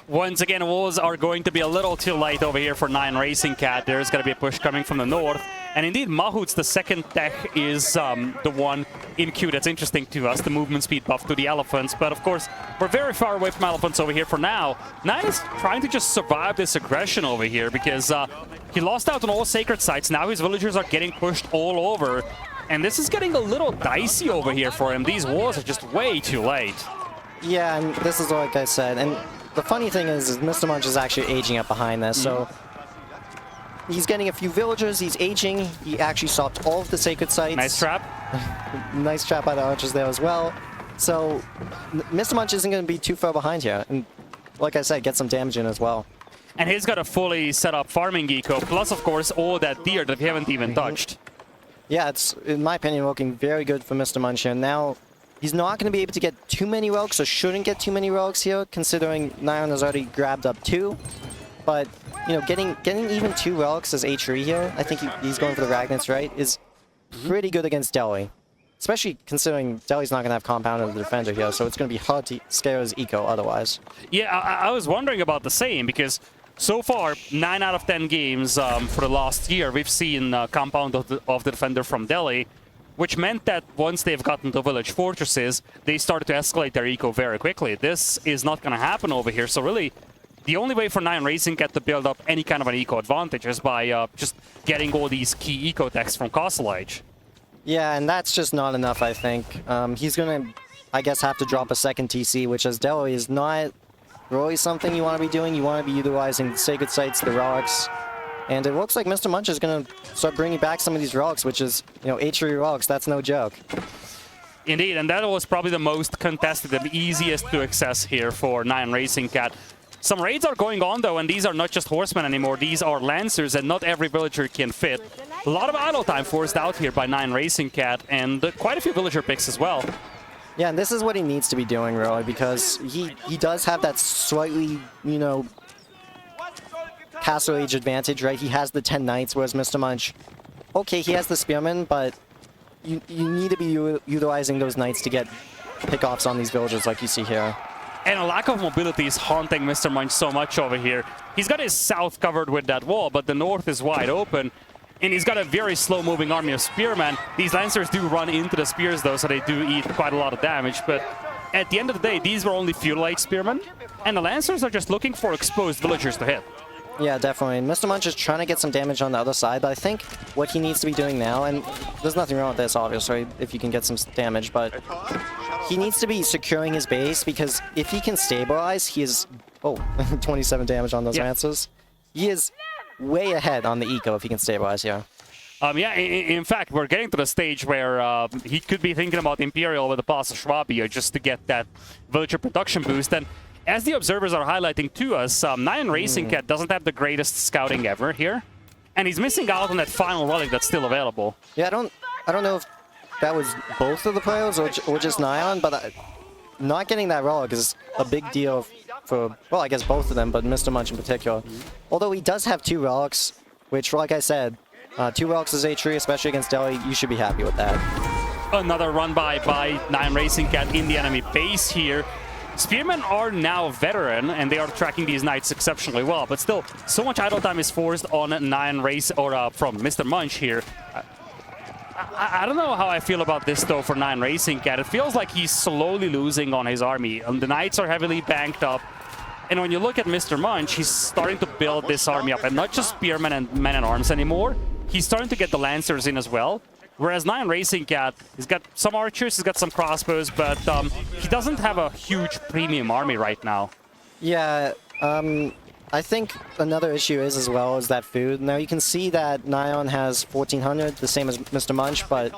Once again, walls are going to be a little too light over here for NyanRacingCat. There's going to be a push coming from the north. And indeed, Mahut's the second tech is the one in queue that's interesting to us, the movement speed buff to the elephants. But of course, we're very far away from elephants over here for now. Nyan is trying to just survive this aggression over here because he lost out on all sacred sites. Now his villagers are getting pushed all over. And this is getting a little dicey over here for him. These walls are just way too late. Yeah, and this is like I said. And the funny thing is TheMrMunch is actually aging up behind this, so he's getting a few villagers, he's aging, he actually stopped all of the sacred sites. Nice trap. Nice trap by the archers there as well. So TheMrMunch isn't going to be too far behind here, and like I said, get some damage in as well. And he's got a fully set up farming eco, plus of course all that deer that we haven't even touched. Yeah, it's, in my opinion, looking very good for TheMrMunch here. Now, he's not going to be able to get too many relics, or shouldn't get too many relics here, considering Nyan has already grabbed up 2. But, you know, getting even 2 relics as H3 here, I think he's going for the Ragnets, right, is pretty good against Delhi. Especially considering Delhi's not going to have Compound of the Defender here, so it's going to be hard to scare his eco otherwise. Yeah, I was wondering about the same, because so far, 9 out of 10 games for the last year, we've seen Compound of the Defender from Delhi, which meant that once they've gotten to village fortresses, they started to escalate their eco very quickly. This is not going to happen over here, so really, the only way for NyanRacingCat to build up any kind of an eco advantage is by just getting all these key eco techs from Castle Age. Yeah, and that's just not enough, I think. He's going to, I guess, have to drop a second TC, which as Delhi is not really something you want to be doing. You want to be utilizing the Sacred Sites, the relics. And it looks like MrMunch is going to start bringing back some of these relics, which is, you know, H3 relics. That's no joke. Indeed, and that was probably the most contested, the easiest to access here for NyanRacingCat. Some raids are going on, though, and these are not just horsemen anymore. These are lancers, and not every villager can fit. A lot of idle time forced out here by NyanRacingCat, and quite a few villager picks as well. Yeah, and this is what he needs to be doing, really, because he does have that slightly, you know, Castle Age advantage, right? He has the 10 Knights, whereas MrMunch, okay, he has the Spearmen, but you need to be utilizing those Knights to get pickoffs on these villagers like you see here. And a lack of mobility is haunting MrMunch so much over here. He's got his south covered with that wall, but the north is wide open. And he's got a very slow-moving army of spearmen. These lancers do run into the spears, though, so they do eat quite a lot of damage. But at the end of the day, these were only feudal-age spearmen. And the lancers are just looking for exposed villagers to hit. Yeah, definitely. And MrMunch is trying to get some damage on the other side, but I think what he needs to be doing now, and there's nothing wrong with this, obviously, if you can get some damage, but he needs to be securing his base, because if he can stabilize, he is... Oh, 27 damage on those lancers. He is way ahead on the eco if he can stabilize here. Yeah, in fact, we're getting to the stage where he could be thinking about Imperial with the Pass of Schwabia just to get that villager production boost. And as the observers are highlighting to us, NyanRacingCat doesn't have the greatest scouting ever here, and he's missing out on that final relic that's still available. Yeah, I don't know if that was both of the players or just Nyan, but not getting that relic is a big deal for, well, I guess both of them, but MrMunch in particular. Although he does have 2 relics, which, like I said, 2 relics is H3, especially against Delhi. You should be happy with that. Another run by NyanRacingCat in the enemy base here. Spearmen are now veteran, and they are tracking these knights exceptionally well, but still, so much idle time is forced on from MrMunch here. I don't know how I feel about this, though, for NyanRacingCat. It feels like he's slowly losing on his army. The knights are heavily banked up, and when you look at MrMunch, he's starting to build this army up, and not just spearmen and men-at-arms anymore. He's starting to get the lancers in as well. Whereas NyanRacingCat, he's got some archers, he's got some crossbows, but he doesn't have a huge premium army right now. Yeah, I think another issue is as well is that food. Now you can see that Nyan has 1400, the same as MrMunch, but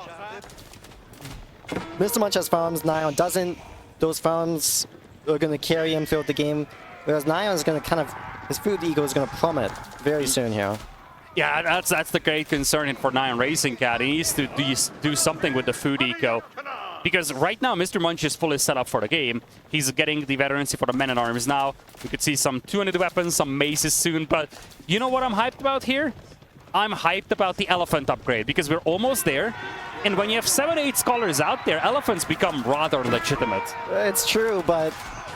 MrMunch has farms, Nyan doesn't. Those farms are going to carry him throughout the game, whereas Nyan is going to kind of, his food ego is going to plummet very soon here. Yeah, that's the great concern for NyanRacingCat. He needs to do something with the food eco. Because right now, MrMunch is fully set up for the game. He's getting the veterancy for the men-at-arms now. We could see some 200 weapons, some maces soon. But you know what I'm hyped about here? I'm hyped about the elephant upgrade, because we're almost there. And when you have 7-8 scholars out there, elephants become rather legitimate. It's true, but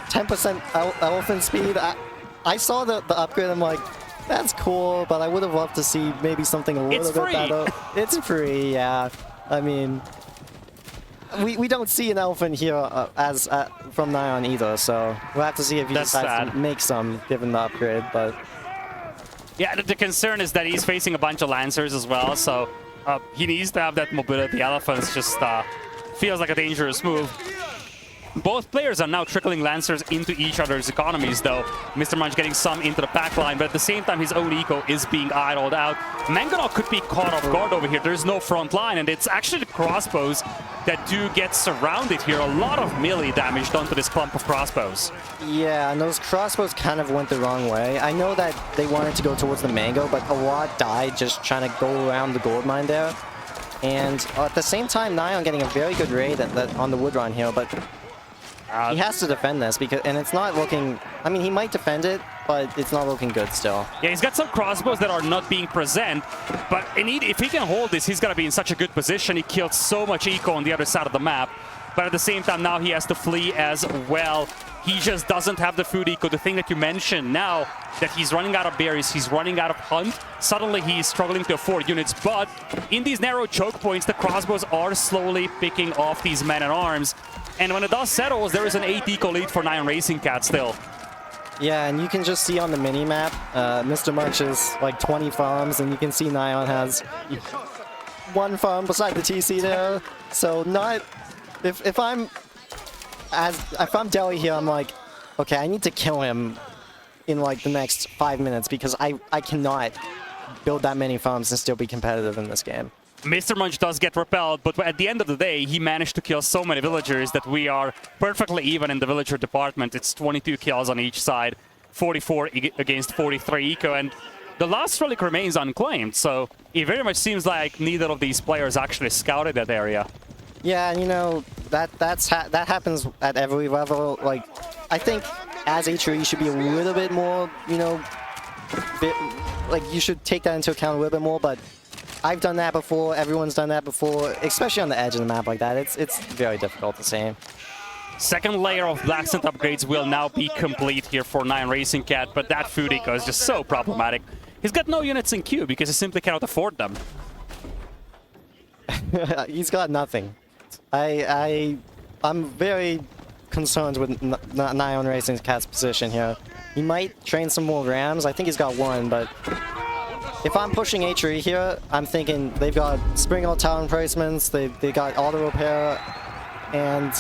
10% elephant speed, I saw the upgrade, I'm like, that's cool, but I would have loved to see maybe something a little bit better. It's free, yeah. I mean, we don't see an elephant here from Nyan either, so we'll have to see if he decides to make some, given the upgrade, but... Yeah, the concern is that he's facing a bunch of lancers as well, so he needs to have that mobility. Elephants just feels like a dangerous move. Both players are now trickling lancers into each other's economies, though. MrMunch getting some into the backline, but at the same time, his own eco is being idled out. Mangonel could be caught off guard over here. There's no front line, and it's actually the crossbows that do get surrounded here. A lot of melee damage done to this clump of crossbows. Yeah, and those crossbows kind of went the wrong way. I know that they wanted to go towards the mango, but a lot died just trying to go around the gold mine there. And at the same time, Nyan getting a very good raid on the wood run here, but... he has to defend this, and it's not looking... I mean, he might defend it, but it's not looking good still. Yeah, he's got some crossbows that are not being present, but if he can hold this, he's going to be in such a good position. He killed so much eco on the other side of the map, but at the same time, now he has to flee as well. He just doesn't have the food eco. The thing that you mentioned now, that he's running out of berries, he's running out of hunt. Suddenly, he's struggling to afford units, but in these narrow choke points, the crossbows are slowly picking off these men-at-arms. And when the dust settles, there is an 8 eco lead for NyanRacingCat still. Yeah, and you can just see on the mini-map, TheMrMunch is like 20 farms, and you can see Nyan has 1 farm beside the TC there. So not... If I'm Delhi here, I'm like, okay, I need to kill him in like the next 5 minutes because I cannot build that many farms and still be competitive in this game. TheMrMunch does get repelled, but at the end of the day, he managed to kill so many villagers that we are perfectly even in the villager department. It's 22 kills on each side, 44 against 43 eco, and the last relic remains unclaimed, so it very much seems like neither of these players actually scouted that area. Yeah, and you know, that happens at every level. Like, I think as HRE you should be a little bit more, you know, like you should take that into account a little bit more, but I've done that before, everyone's done that before, especially on the edge of the map like that. It's very difficult to see. Second layer of Blacksmith upgrades will now be complete here for NyanRacingCat, but that food eco is just so problematic. He's got no units in queue because he simply cannot afford them. He's got nothing. I'm very concerned with NyanRacingCat's position here. He might train some more Rams. I think he's got 1, but if I'm pushing HRE here, I'm thinking they've got Sprinkle Town placements, they got auto repair, and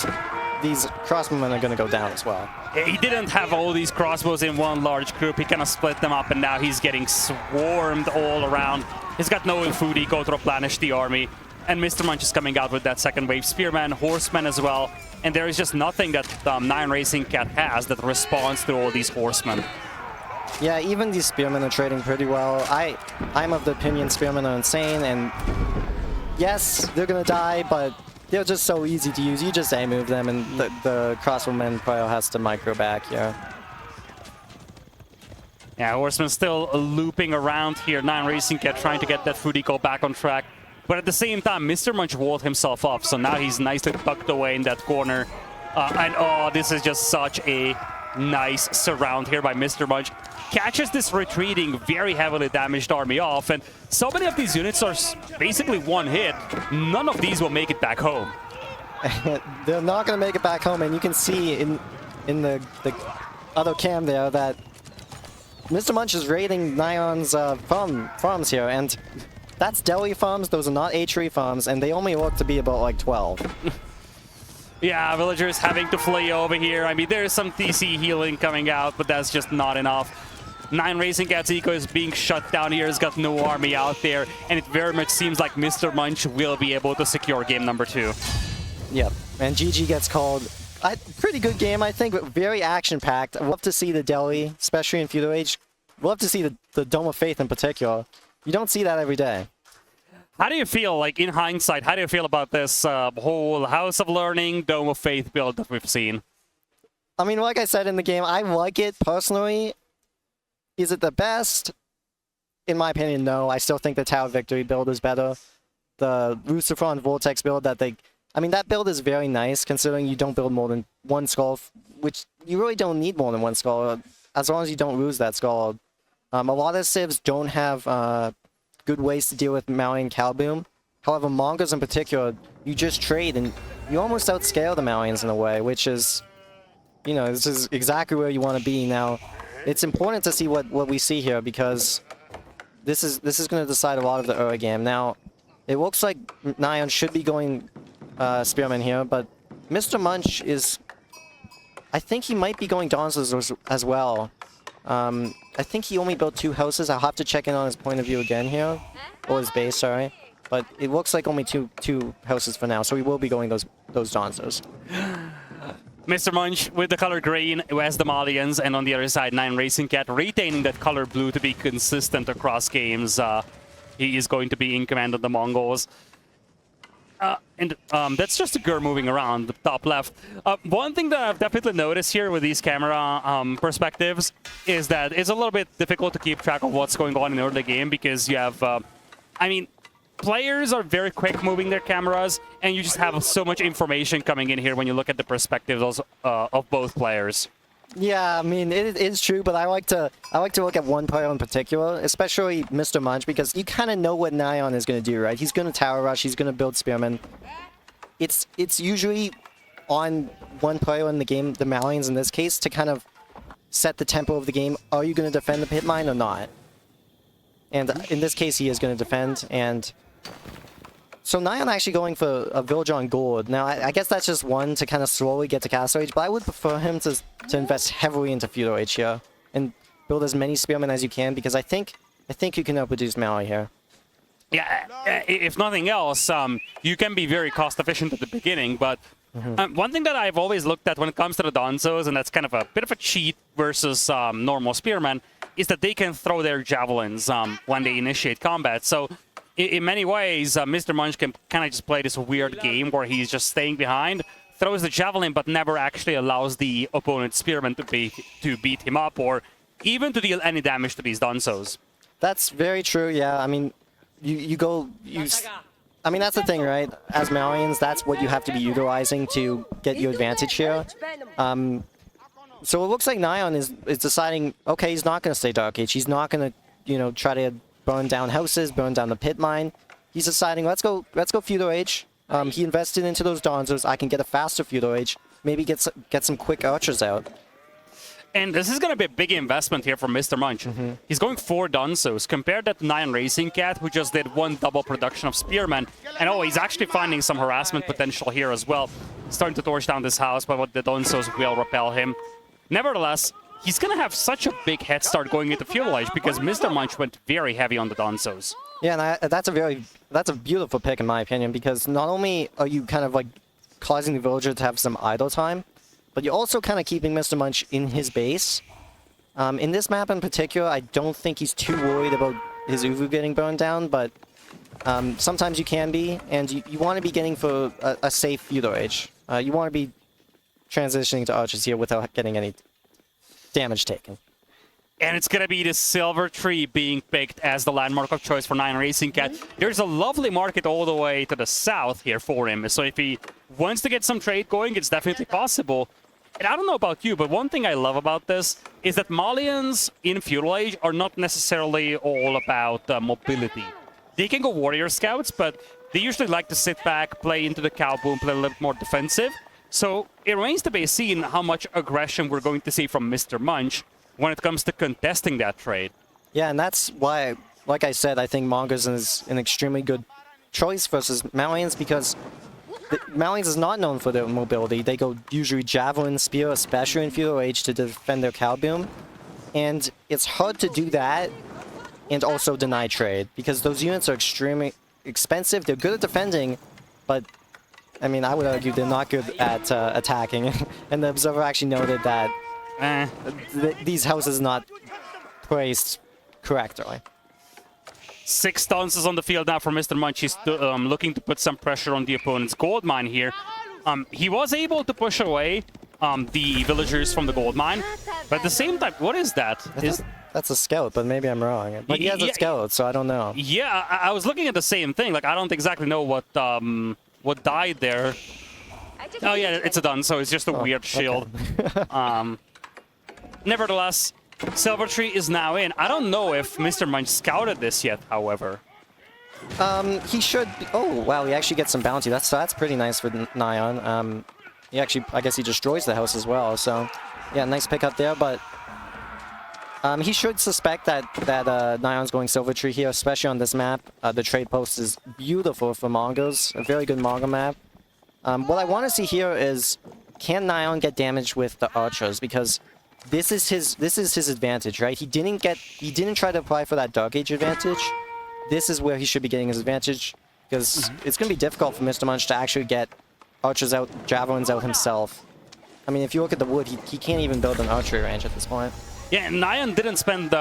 these crossbowmen are going to go down as well. He didn't have all these crossbows in one large group. He kind of split them up, and now he's getting swarmed all around. He's got no food eco to replenish the army. And TheMrMunch is coming out with that second wave Spearman, Horsemen as well. And there is just nothing that NyanRacingCat has that responds to all these Horsemen. Yeah, even these Spearmen are trading pretty well. I'm of the opinion Spearmen are insane, and yes, they're gonna die, but they're just so easy to use. You just A-move them, and the crossbowman player has to micro back here. Yeah, Horseman still looping around here. NyanRacingCat trying to get that food eco back on track. But at the same time, TheMrMunch walled himself off, so now he's nicely tucked away in that corner. And oh, this is just such a nice surround here by TheMrMunch. Catches this retreating, very heavily damaged army off, and so many of these units are basically one hit. None of these will make it back home. They're not going to make it back home, and you can see in the other cam there that TheMrMunch is raiding Nyan's farms here, and that's Delhi farms, those are not HRE farms, and they only look to be about like 12. Yeah, villagers having to flee over here. I mean, there's some TC healing coming out, but that's just not enough. NyanRacingCat's eco is being shut down here. He's got no army out there, and it very much seems like TheMrMunch will be able to secure game number 2. Yep, and GG gets called. Pretty good game, I think, but very action-packed. I'd love to see the Delhi, especially in Feudal Age. Love to see the Dome of Faith in particular. You don't see that every day. How do you feel, like, in hindsight, how do you feel about this whole House of Learning, Dome of Faith build that we've seen? I mean, like I said in the game, I like it personally. Is it the best? In my opinion, no. I still think the Tower Victory build is better. The Lucifer Vortex build that I mean, that build is very nice, considering you don't build more than 1 skull, which you really don't need more than 1 skull, as long as you don't lose that skull. A lot of civs don't have good ways to deal with Malian Calboom. However, Mongols in particular, you just trade and you almost outscale the Malians in a way, which is, you know, this is exactly where you want to be. Now, it's important to see what we see here because this is going to decide a lot of the early game. Now, it looks like Nyan should be going Spearman here, but TheMrMunch is... I think he might be going Dauntless as well. I think he only built 2 houses. I'll have to check in on his point of view again here. Or his base, sorry. But it looks like only two houses for now, so we will be going those Dauntlers. TheMrMunch with the color green, who has the Malians, and on the other side, NyanRacingCat retaining that color blue to be consistent across games. He is going to be in command of the Mongols. And that's just a girl moving around the top left. One thing that I've definitely noticed here with these camera perspectives is that it's a little bit difficult to keep track of what's going on in the early game because you have, I mean, players are very quick moving their cameras, and you just have so much information coming in here when you look at the perspectives of both players. Yeah, I mean, it is true, but I like to look at one player in particular, especially TheMrMunch, because you kind of know what Nyan is going to do, right? He's going to tower rush, he's going to build Spearmen. It's usually on one player in the game, the Malians in this case, to kind of set the tempo of the game. Are you going to defend the pit mine or not? And in this case, he is going to defend. And so Nyan actually going for a village on gold. Now, I guess that's just one to kind of slowly get to Castle Age, but I would prefer him to invest heavily into Feudal Age here and build as many spearmen as you can, because I think you can outproduce Mali here. Yeah, if nothing else, you can be very cost efficient at the beginning, but one thing that I've always looked at when it comes to the Donzos, and that's kind of a bit of a cheat versus normal spearmen, is that they can throw their javelins when they initiate combat. So in many ways, TheMrMunch can kind of just play this weird game where he's just staying behind, throws the javelin, but never actually allows the opponent's spearman to beat him up or even to deal any damage to these Donzos. That's very true, yeah. I mean, I mean, that's the thing, right? As Malians, that's what you have to be utilizing to get your advantage here. So it looks like Nyan is deciding, okay, he's not going to stay Dark Age. He's not going to, you know, try to burn down houses, burn down the pit mine. He's deciding, let's go Feudal Age. He invested into those Donzos. I can get a faster Feudal Age. Maybe get some quick archers out. And this is going to be a big investment here for TheMrMunch. He's going 4 Donzos. Compare that to NyanRacingCat, who just did 1 double production of Spearmen. And oh, he's actually finding some harassment potential here as well. Starting to torch down this house, but the Donzos will repel him. Nevertheless, he's going to have such a big head start going into Feudal Age because TheMrMunch went very heavy on the Donzos. Yeah, and that's a beautiful pick in my opinion, because not only are you kind of like causing the villager to have some idle time, but you're also kind of keeping TheMrMunch in his base. In this map in particular, I don't think he's too worried about his Uvu getting burned down, but sometimes you can be, and you want to be getting for a safe Feudal Age. You want to be transitioning to archers here without getting any damage taken. And it's going to be the Silver Tree being picked as the landmark of choice for NyanRacingCat. There's a lovely market all the way to the south here for him. So if he wants to get some trade going, it's definitely possible. And I don't know about you, but one thing I love about this is that Malians in Feudal Age are not necessarily all about mobility. They can go warrior scouts, but they usually like to sit back, play into the cow boom, play a little bit more defensive. So it remains to be seen how much aggression we're going to see from TheMrMunch when it comes to contesting that trade. Yeah, and that's why, like I said, I think Mongols is an extremely good choice versus Malians, because Malians is not known for their mobility. They go usually javelin, spear, especially in Feudal Age, to defend their cow boom. And it's hard to do that and also deny trade, because those units are extremely expensive. They're good at defending, but I mean, I would argue they're not good at attacking. And the Observer actually noted that these houses are not placed correctly. 6 Donzos on the field now for TheMrMunch. He's looking to put some pressure on the opponent's gold mine here. He was able to push away the villagers from the gold mine, but at the same time, what is that? That's a scout, but maybe I'm wrong. But he has a scout, so I don't know. Yeah, I was looking at the same thing. Like, I don't exactly know what died there. Oh yeah, it's a Donzo. It's just a weird shield. Okay. Nevertheless, Silver Tree is now in. I don't know if TheMrMunch scouted this yet, however. He should. Oh, wow, he actually gets some bounty. That's pretty nice for Nyan. He actually, I guess he destroys the house as well. So, yeah, nice pickup there. But he should suspect that Nyan's going Silver Tree here, especially on this map. The trade post is beautiful for Mongols. A very good Mongol map. What I want to see here is, can Nyan get damage with the archers? Because this is his advantage, right? He didn't try to apply for that Dark Age advantage. This is where he should be getting his advantage, because it's going to be difficult for TheMrMunch to actually get archers out, javelins out himself. I mean, if you look at the wood, he can't even build an archery range at this point. Yeah, Nyan didn't spend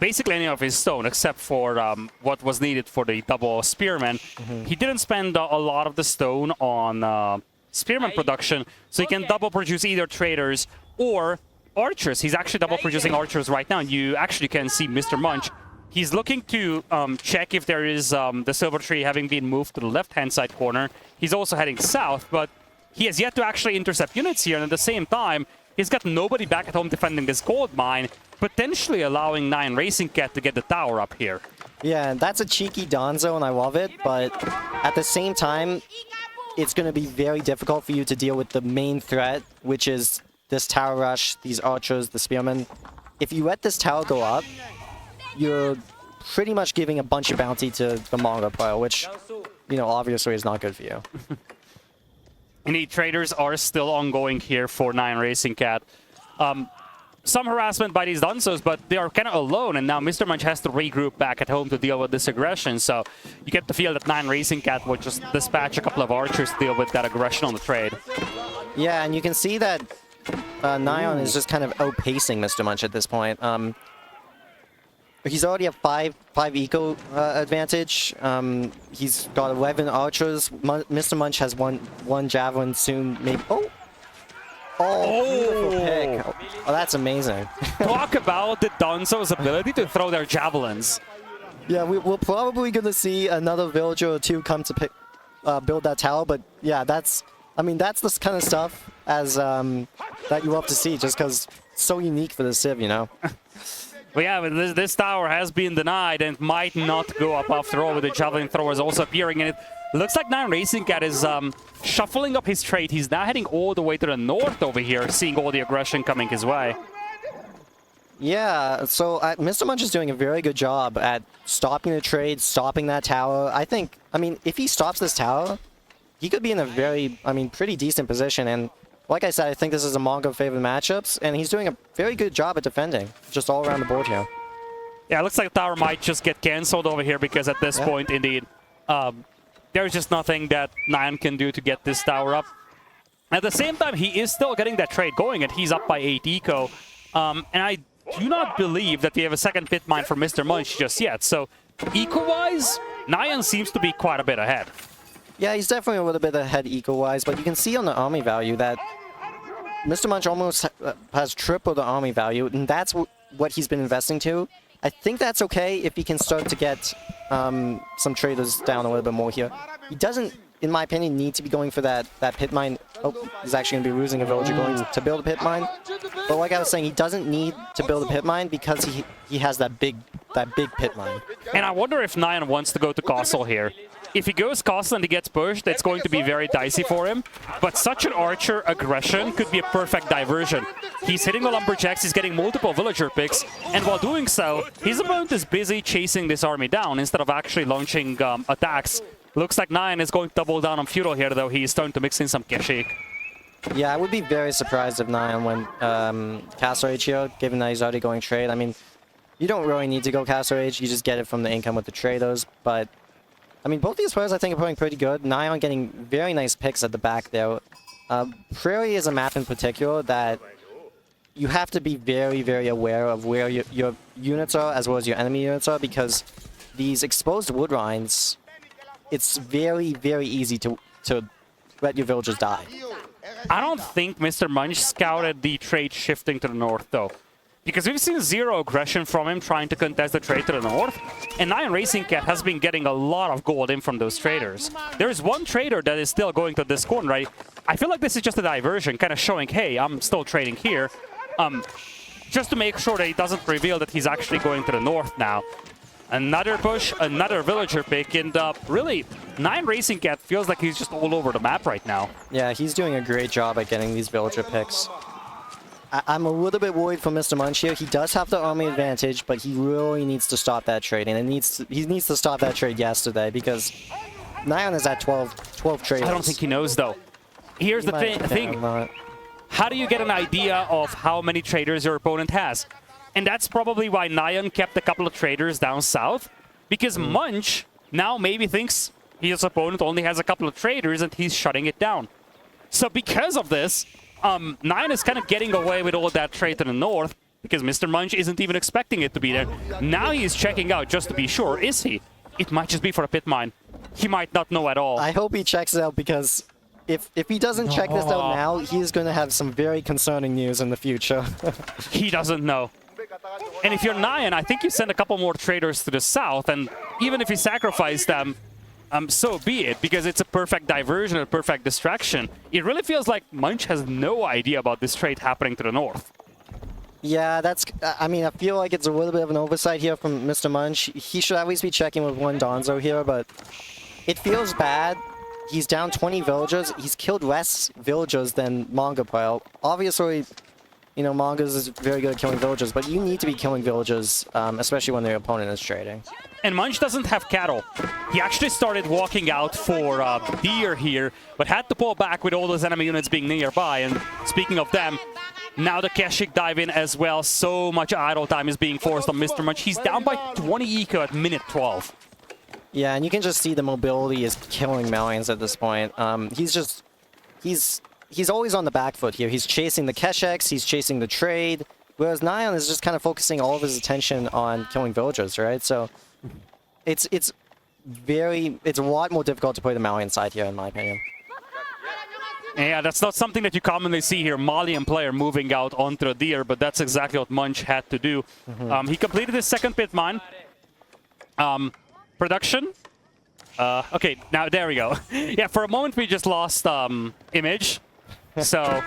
basically any of his stone except for what was needed for the double spearman. He didn't spend a lot of the stone on spearman production, so he can double produce either traders or archers. He's actually double producing archers right now, and you actually can see TheMrMunch. He's looking to check if there is the Silver Tree having been moved to the left-hand side corner. He's also heading south, but he has yet to actually intercept units here, and at the same time, he's got nobody back at home defending this gold mine, potentially allowing NyanRacingCat to get the tower up here. Yeah, that's a cheeky Donzo, and I love it, but at the same time, it's going to be very difficult for you to deal with the main threat, which is this tower rush, these archers, the spearmen. If you let this tower go up, you're pretty much giving a bunch of bounty to the Mongol player, which, you know, obviously is not good for you. Indeed, traders are still ongoing here for NyanRacingCat. Some harassment by these Dunzos, but they are kind of alone, and now TheMrMunch has to regroup back at home to deal with this aggression, so you get the feel that NyanRacingCat will just dispatch a couple of archers to deal with that aggression on the trade. Yeah, and you can see that Nyan is just kind of outpacing TheMrMunch at this point. He's already at 5 eco advantage. He's got 11 archers. TheMrMunch has one javelin soon, maybe. Oh, beautiful pick. Oh, that's amazing. Talk about the Dunzo's ability to throw their javelins. Yeah, we're probably going to see another villager or two come to build that tower, but yeah, that's the kind of stuff as that you love to see, just because it's so unique for the Civ, you know? Well, yeah, but this tower has been denied and might not go up after all, with the javelin throwers also appearing in it. Looks like NyanRacingCat is shuffling up his trade. He's now heading all the way to the north over here, seeing all the aggression coming his way. Yeah, so TheMrMunch is doing a very good job at stopping the trade, stopping that tower. I mean, if he stops this tower, he could be in a very, pretty decent position. And like I said, I think this is a Mongol favorite matchups, and he's doing a very good job at defending, just all around the board here. Yeah, it looks like the tower might just get cancelled over here, because at this point, indeed, there's just nothing that Nyan can do to get this tower up. At the same time, he is still getting that trade going, and he's up by 8 eco. And I do not believe that we have a second pit mine for TheMrMunch just yet. So, eco-wise, Nyan seems to be quite a bit ahead. Yeah, he's definitely a little bit ahead eco-wise, but you can see on the army value that TheMrMunch almost has triple the army value, and that's what he's been investing to. I think that's okay if he can start to get some traders down a little bit more here. He doesn't, in my opinion, need to be going for that pit mine. Oh, he's actually going to be losing a villager going to build a pit mine. But like I was saying, he doesn't need to build a pit mine because he has that big pit mine. And I wonder if Nyan wants to go to Castle here. If he goes Castle and he gets pushed, it's going to be very dicey for him. But such an archer aggression could be a perfect diversion. He's hitting the lumberjacks, he's getting multiple villager picks, and while doing so, his opponent is busy chasing this army down instead of actually launching attacks. Looks like Nyan is going to double down on feudal here, though. He's starting to mix in some Keshik. Yeah, I would be very surprised if Nyan went Castle Age here, given that he's already going trade. I mean, you don't really need to go Castle Age, you just get it from the income with the traders, but I mean, both these players I think are playing pretty good. Nyan getting very nice picks at the back there. Prairie is a map in particular that you have to be very, very aware of where your units are as well as your enemy units are, because these exposed wood lines, it's very, very easy to let your villagers die. I don't think TheMrMunch scouted the trade shifting to the north, though. Because we've seen zero aggression from him trying to contest the trade to the north, and NyanRacingCat has been getting a lot of gold in from those traders. There's one trader that is still going to this corner, right? I feel like this is just a diversion, kind of showing, hey, I'm still trading here, just to make sure that he doesn't reveal that he's actually going to the north now. Another push, another villager pick, and really, NyanRacingCat feels like he's just all over the map right now. Yeah, he's doing a great job at getting these villager picks. I'm a little bit worried for TheMrMunch here. He does have the army advantage, but he really needs to stop that trade, and he needs to stop that trade yesterday, because Nyan is at 12 traders. I don't think he knows, though. Here's the thing. How do you get an idea of how many traders your opponent has? And that's probably why Nyan kept a couple of traders down south, because Munch now maybe thinks his opponent only has a couple of traders and he's shutting it down. So because of this, Nyan is kind of getting away with all that trade to the north, because TheMrMunch isn't even expecting it to be there. Now he's checking out just to be sure. Is he? It might just be for a pit mine. He might not know at all. I hope he checks it out, because if he doesn't check this out now, he's going to have some very concerning news in the future. He doesn't know. And if you're Nyan, I think you send a couple more traders to the south, and even if you sacrifice them, so be it, because it's a perfect diversion, a perfect distraction. It really feels like Munch has no idea about this trade happening to the north. Yeah, that's... I mean, I feel like it's a little bit of an oversight here from TheMrMunch. He should at least be checking with one Donzo here, but it feels bad he's down 20 villagers. He's killed less villagers than Mongol player. Obviously, you know, Mongols is very good at killing villagers, but you need to be killing villagers, especially when their opponent is trading. And Munch doesn't have cattle. He actually started walking out for deer here, but had to pull back with all those enemy units being nearby. And speaking of them, now the Keshik dive in as well. So much idle time is being forced on MrMunch. He's down by 20 eco at minute 12. Yeah, and you can just see the mobility is killing Malians at this point. He's always on the back foot here. He's chasing the Keshiks, he's chasing the trade, whereas Nyan is just kind of focusing all of his attention on killing villagers, right? So it's a lot more difficult to play the Malian side here, in my opinion. Yeah, that's not something that you commonly see here. Malian player moving out onto a deer, but that's exactly what Munch had to do. He completed his second pit mine. Production. Okay, now there we go. Yeah, for a moment we just lost image. So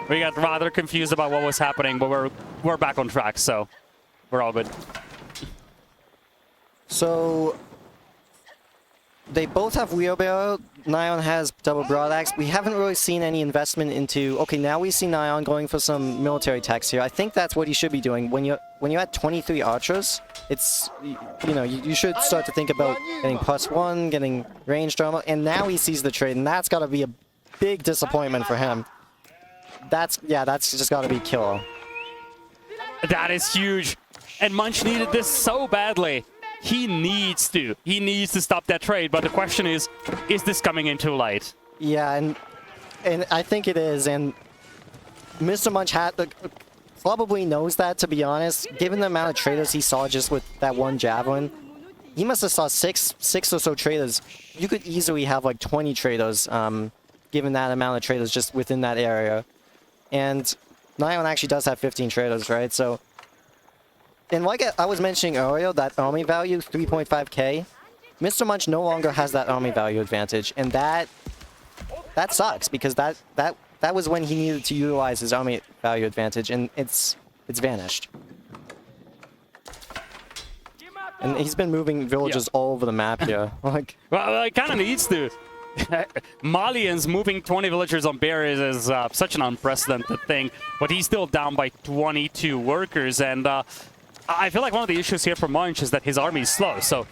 we got rather confused about what was happening, but we're back on track, so we're all good. So they both have wheelbarrow. Nyan has double broadaxe. We haven't really seen any investment into... Okay, now we see Nyan going for some military techs here. I think that's what he should be doing. When you're at 23 archers, it's, you know, you should start to think about getting +1, getting ranged armor, and now he sees the trade, and that's got to be a big disappointment for him. That's just got to be killer. That is huge. And Munch needed this so badly. He needs to stop that trade, but the question is this coming in too late? Yeah, and I think it is, and MrMunch probably knows that, to be honest. Given the amount of traders he saw just with that one javelin, he must have saw six or so traders. You could easily have like 20 traders, given that amount of traders just within that area. And Nyan actually does have 15 traders, right? So, and like I was mentioning earlier, that army value, 3.5k, MrMunch no longer has that army value advantage, and that sucks, because that was when he needed to utilize his army value advantage, and it's vanished. And he's been moving villages all over the map here. Like, well, it kind of needs to. Malians moving 20 villagers on bears is such an unprecedented thing, but he's still down by 22 workers, and I feel like one of the issues here for Munch is that his army is slow. So,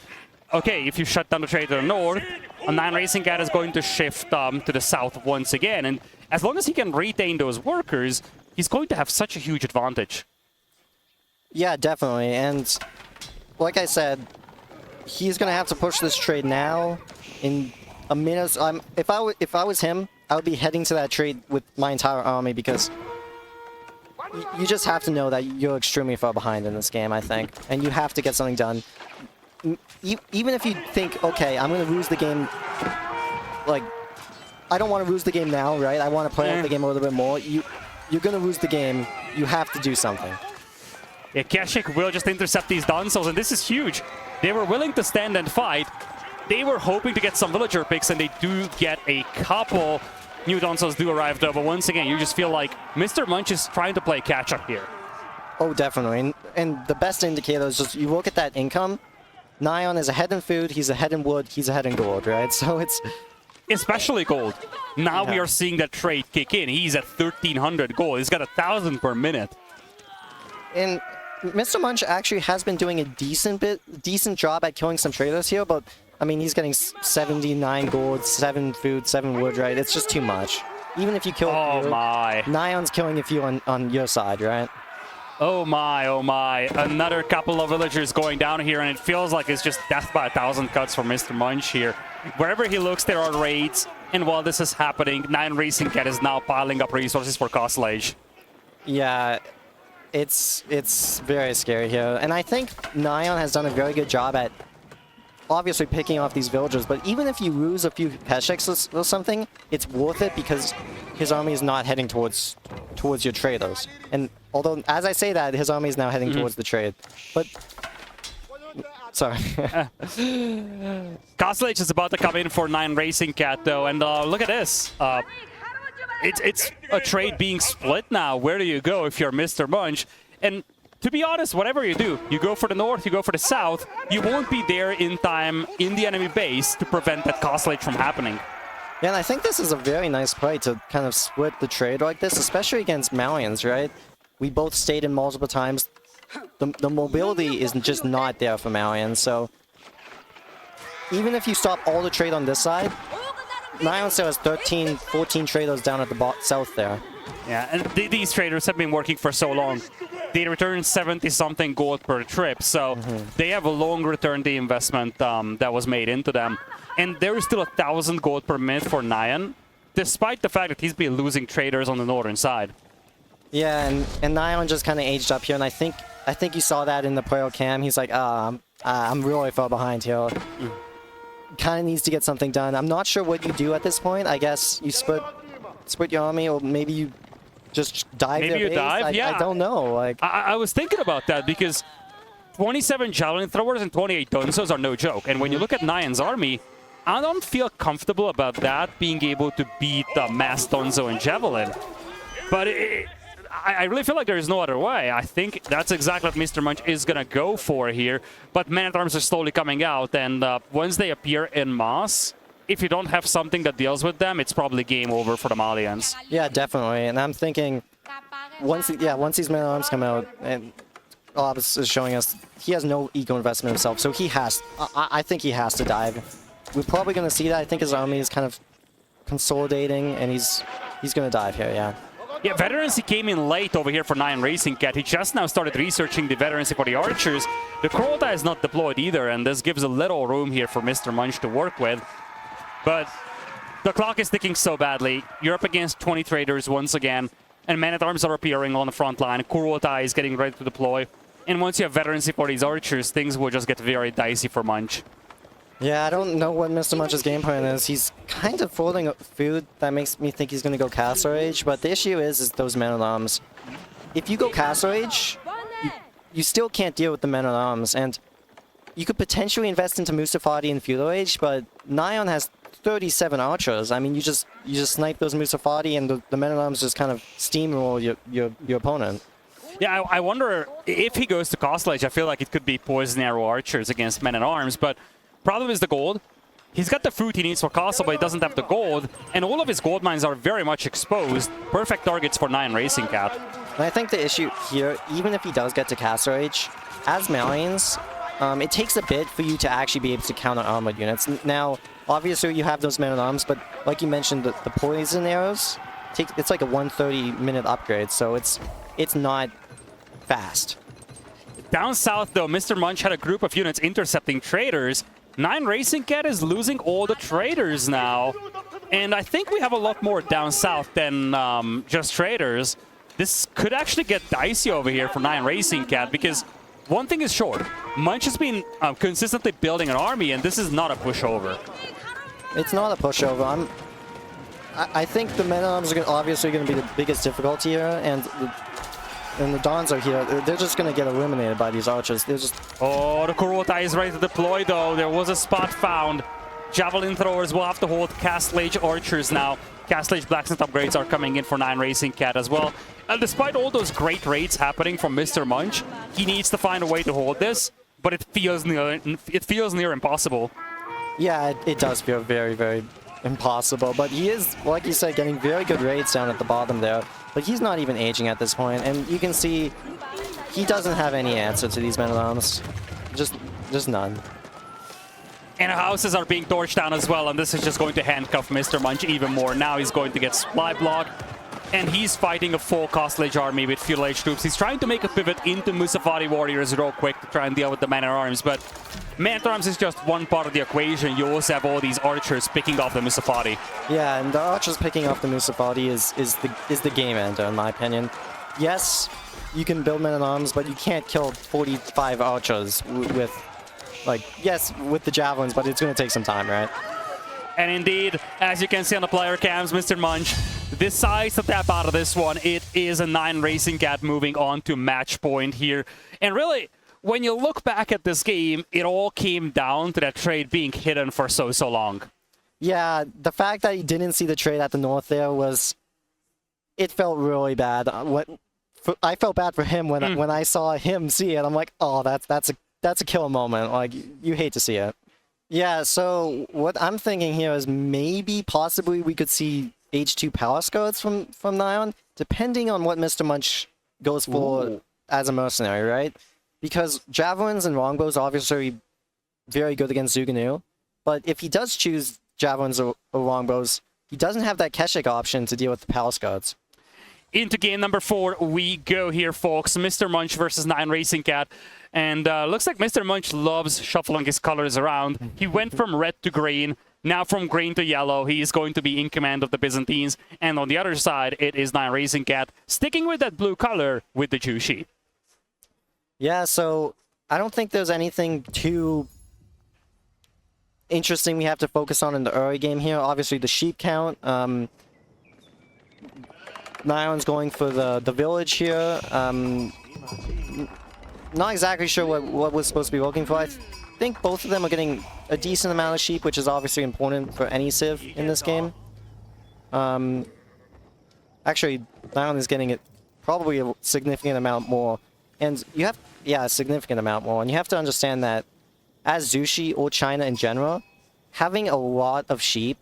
okay, if you shut down the trade to the north, a NyanRacingCat is going to shift to the south once again, and as long as he can retain those workers, he's going to have such a huge advantage. Yeah, definitely, and like I said, he's going to have to push this trade now. In a minute, if I was him, I would be heading to that trade with my entire army, because you just have to know that you're extremely far behind in this game, I think, and you have to get something done. Even if you think, okay, I'm going to lose the game, like, I don't want to lose the game now, right? I want to play out the game a little bit more. You're going to lose the game. You have to do something. Yeah, Keshik will just intercept these Donsos, and this is huge. They were willing to stand and fight. They were hoping to get some villager picks, and they do get a couple. New Donsos do arrive, though, but once again, you just feel like MrMunch is trying to play catch-up here. Oh, definitely. And the best indicator is just, you look at that income, Nyan is ahead in food, he's ahead in wood, he's ahead in gold, right? So it's... Especially gold. Now we are seeing that trade kick in. He's at 1,300 gold. He's got 1,000 per minute. And MrMunch actually has been doing a decent job at killing some traders here, but I mean, he's getting 79 gold, 7 food, 7 wood, right? It's just too much. Even if you kill a few, Nyan's killing a few on your side, right? Oh my, oh my. Another couple of villagers going down here, and it feels like it's just death by 1,000 cuts for MrMunch here. Wherever he looks, there are raids, and while this is happening, NyanRacingCat is now piling up resources for Castle Age. Yeah, it's very scary here. And I think Nyan has done a very good job at obviously picking off these villagers, but even if you lose a few Keshiks or something, it's worth it because his army is not heading towards your traders. And although, as I say that, his army is now heading towards the trade. But... Sorry. Castle Age is about to come in for NyanRacingCat, though, and look at this. It's a trade being split now. Where do you go if you're MrMunch? And to be honest, whatever you do, you go for the north, you go for the south, you won't be there in time in the enemy base to prevent that Castle Age from happening. Yeah, and I think this is a very nice play to kind of split the trade like this, especially against Malians, right? We both stayed in multiple times. The mobility is just not there for Malians, so even if you stop all the trade on this side, Nyan still has 13, 14 traders down at the south there. Yeah, and these traders have been working for so long. They return 70-something gold per trip, so they have a long return the investment that was made into them. And there is still 1,000 gold per minute for Nyan, despite the fact that he's been losing traders on the northern side. Yeah, and Nyan just kind of aged up here, and I think you saw that in the player cam. He's like, I'm really far behind here. Kind of needs to get something done. I'm not sure what you do at this point. I guess you split your army, or maybe you just dive Maybe you base. dive, yeah. I don't know. Like I was thinking about that because 27 javelin throwers and 28 dunzos are no joke. And when you look at Nyan's army, I don't feel comfortable about that being able to beat mass dunzo and javelin. But I really feel like there is no other way. I think that's exactly what TheMrMunch is going to go for here. But man-at-arms are slowly coming out, and once they appear en masse, if you don't have something that deals with them, it's probably game over for the Malians. Yeah, definitely. And I'm thinking, once these man-at-arms come out, and Obbs is showing us he has no eco investment himself, so he has. I think he has to dive. We're probably going to see that. I think his army is kind of consolidating, and he's going to dive here. Yeah. Yeah, veterancy came in late over here for NyanRacingCat. He just now started researching the veterancy for the archers. The Kurultai is not deployed either, and this gives a little room here for TheMrMunch to work with. But the clock is ticking so badly. You're up against 20 traders once again, and man-at-arms are appearing on the front line. Kurultai is getting ready to deploy. And once you have veterancy for these archers, things will just get very dicey for Munch. Yeah, I don't know what TheMrMunch's game plan is. He's kind of folding food that makes me think he's going to go Castle Age, but the issue is those men-at-arms. If you go Castle Age, you still can't deal with the men-at-arms, and you could potentially invest into Musafati in Feudal Age, but Nyan has 37 archers. I mean, you just snipe those Musafati, and the men-at-arms just kind of steamroll your opponent. Yeah, I wonder if he goes to Castle Age. I feel like it could be poison arrow archers against men-at-arms, but problem is the gold. He's got the fruit he needs for Castle, but he doesn't have the gold, and all of his gold mines are very much exposed. Perfect targets for NyanRacingCat. And I think the issue here, even if he does get to Castle Age, as Malians, it takes a bit for you to actually be able to counter armored units. Now, obviously you have those men-at-arms, but like you mentioned, the poison arrows, it's like a 130-minute upgrade, so it's not fast. Down south, though, TheMrMunch had a group of units intercepting traders. NyanRacingCat is losing all the traders now. And I think we have a lot more down south than just traders. This could actually get dicey over here for NyanRacingCat, because one thing is sure, Munch has been consistently building an army, and this is not a pushover. It's not a pushover. I think the men-at-arms are obviously going to be the biggest difficulty here, and the Dons are here. They're just going to get eliminated by these archers. They're just... Oh, the Kurultai is ready to deploy, though. There was a spot found. Javelin throwers will have to hold Castle Age archers now. Castle Age blacksmith upgrades are coming in for NyanRacingCat as well. And despite all those great raids happening from TheMrMunch, he needs to find a way to hold this, but it feels near impossible. Yeah, it does feel very, very impossible. But he is, like you said, getting very good raids down at the bottom there. But he's not even aging at this point, and you can see he doesn't have any answer to these men-at-arms. Just none. And houses are being torched down as well, and this is just going to handcuff TheMrMunch even more. Now he's going to get supply blocked, and he's fighting a full Castle Age army with Feudal Age troops. He's trying to make a pivot into Musafati warriors real quick to try and deal with the man-at-arms, but man-at-arms is just one part of the equation. You also have all these archers picking off the Musafati. Yeah, and the archers picking off the Musafati is the game ender, in my opinion. Yes, you can build men-at-arms, but you can't kill 45 archers with, like, yes, with the javelins, but it's going to take some time, right? And indeed, as you can see on the player cams, TheMrMunch decides to tap out of this one. It is a NyanRacingCat moving on to match point here. And really, when you look back at this game, it all came down to that trade being hidden for so long. Yeah, the fact that he didn't see the trade at the north there was... It felt really bad. I felt bad for him when I saw him see it. I'm like, oh, that's a killer moment. Like, you hate to see it. Yeah, so what I'm thinking here is maybe possibly we could see H2 power scouts from Nyan, depending on what Mr. Munch goes for as a mercenary, right? Because javelins and longbows are obviously very good against Zuganu, but if he does choose javelins or longbows, he doesn't have that Keshik option to deal with the power scouts. Into game number 4 we go here, folks. Mr. Munch versus NyanRacingCat. And looks like Mr. Munch loves shuffling his colors around. He went from red to green. Now from green to yellow, he is going to be in command of the Byzantines. And on the other side, it is NyanRacingCat sticking with that blue color with the Jushi. Yeah, so I don't think there's anything too interesting we have to focus on in the early game here. Obviously, the sheep count. Nyan's going for the village here. Not exactly sure what we're supposed to be looking for. I think both of them are getting a decent amount of sheep, which is obviously important for any civ in this game. Actually, Nyan is getting it probably a significant amount more. And you have, yeah, a significant amount more. And you have to understand that as Zushi or China in general, having a lot of sheep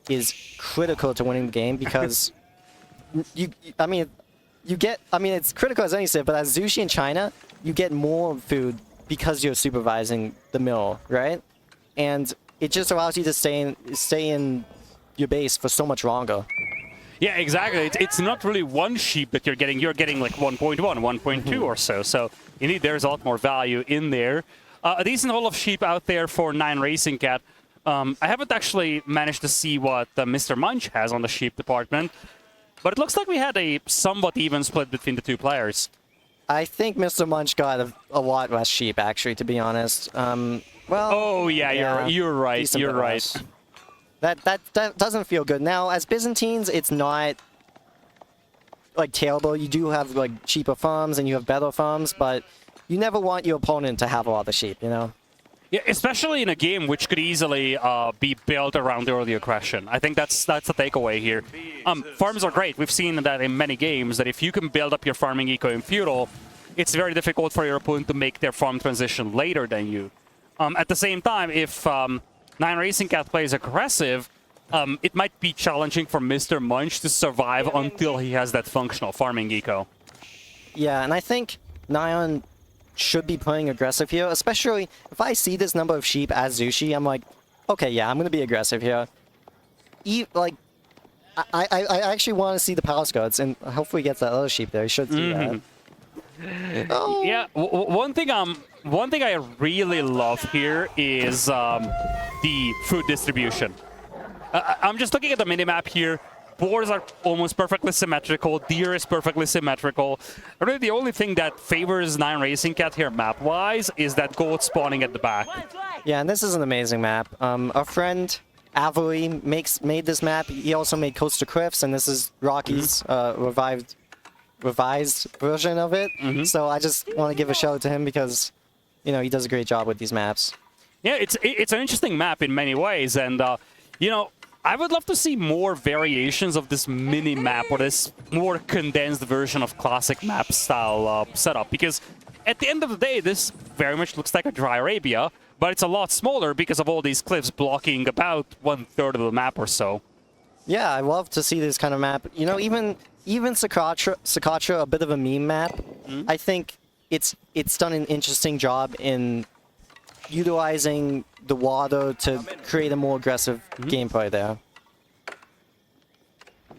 is critical to winning the game because it's critical as any civ, but as Zushi in China, you get more food because you're supervising the mill, right? And it just allows you to stay in your base for so much longer. Yeah, exactly. It's not really one sheep that you're getting. You're getting like 1.1, 1.2 or so. So indeed, there's a lot more value in there. A decent haul of sheep out there for NyanRacingCat. I haven't actually managed to see what Mr. Munch has on the sheep department, but it looks like we had a somewhat even split between the two players. I think Mr. Munch got a lot less sheep, actually, to be honest. Well. Oh yeah, you're right. You're right. That doesn't feel good. Now, as Byzantines, it's not like terrible. You do have like cheaper farms and you have better farms, but you never want your opponent to have a lot of sheep, you know? Yeah, especially in a game which could easily be built around early aggression. I think that's the takeaway here. Farms are great. We've seen that in many games, that if you can build up your farming eco in feudal, it's very difficult for your opponent to make their farm transition later than you. At the same time, if NyanRacingCat plays aggressive, it might be challenging for Mr. Munch to survive until he has that functional farming eco. Yeah, and I think Nyan should be playing aggressive here, especially if I see this number of sheep as Zushi, I'm like, okay, yeah, I'm going to be aggressive here. I actually want to see the palace guards, and hopefully he gets that other sheep there. He should see that. Oh. Yeah, one thing I really love here is the food distribution. I'm just looking at the minimap here. Boars are almost perfectly symmetrical. Deer is perfectly symmetrical. Really, the only thing that favors NyanRacingCat here map-wise is that goat spawning at the back. Yeah, and this is an amazing map. Our friend Avery made this map. He also made Coastal Cliffs, and this is Rockies' revised version of it. So I just want to give a shout out to him because, you know, he does a great job with these maps. Yeah, it's an interesting map in many ways, and you know, I would love to see more variations of this mini-map or this more condensed version of classic map style setup, because at the end of the day, this very much looks like a dry Arabia, but it's a lot smaller because of all these cliffs blocking about 1/3 of the map or so. Yeah, I love to see this kind of map. You know, even Socotra, a bit of a meme map, I think it's done an interesting job in utilizing the water to create a more aggressive gameplay there.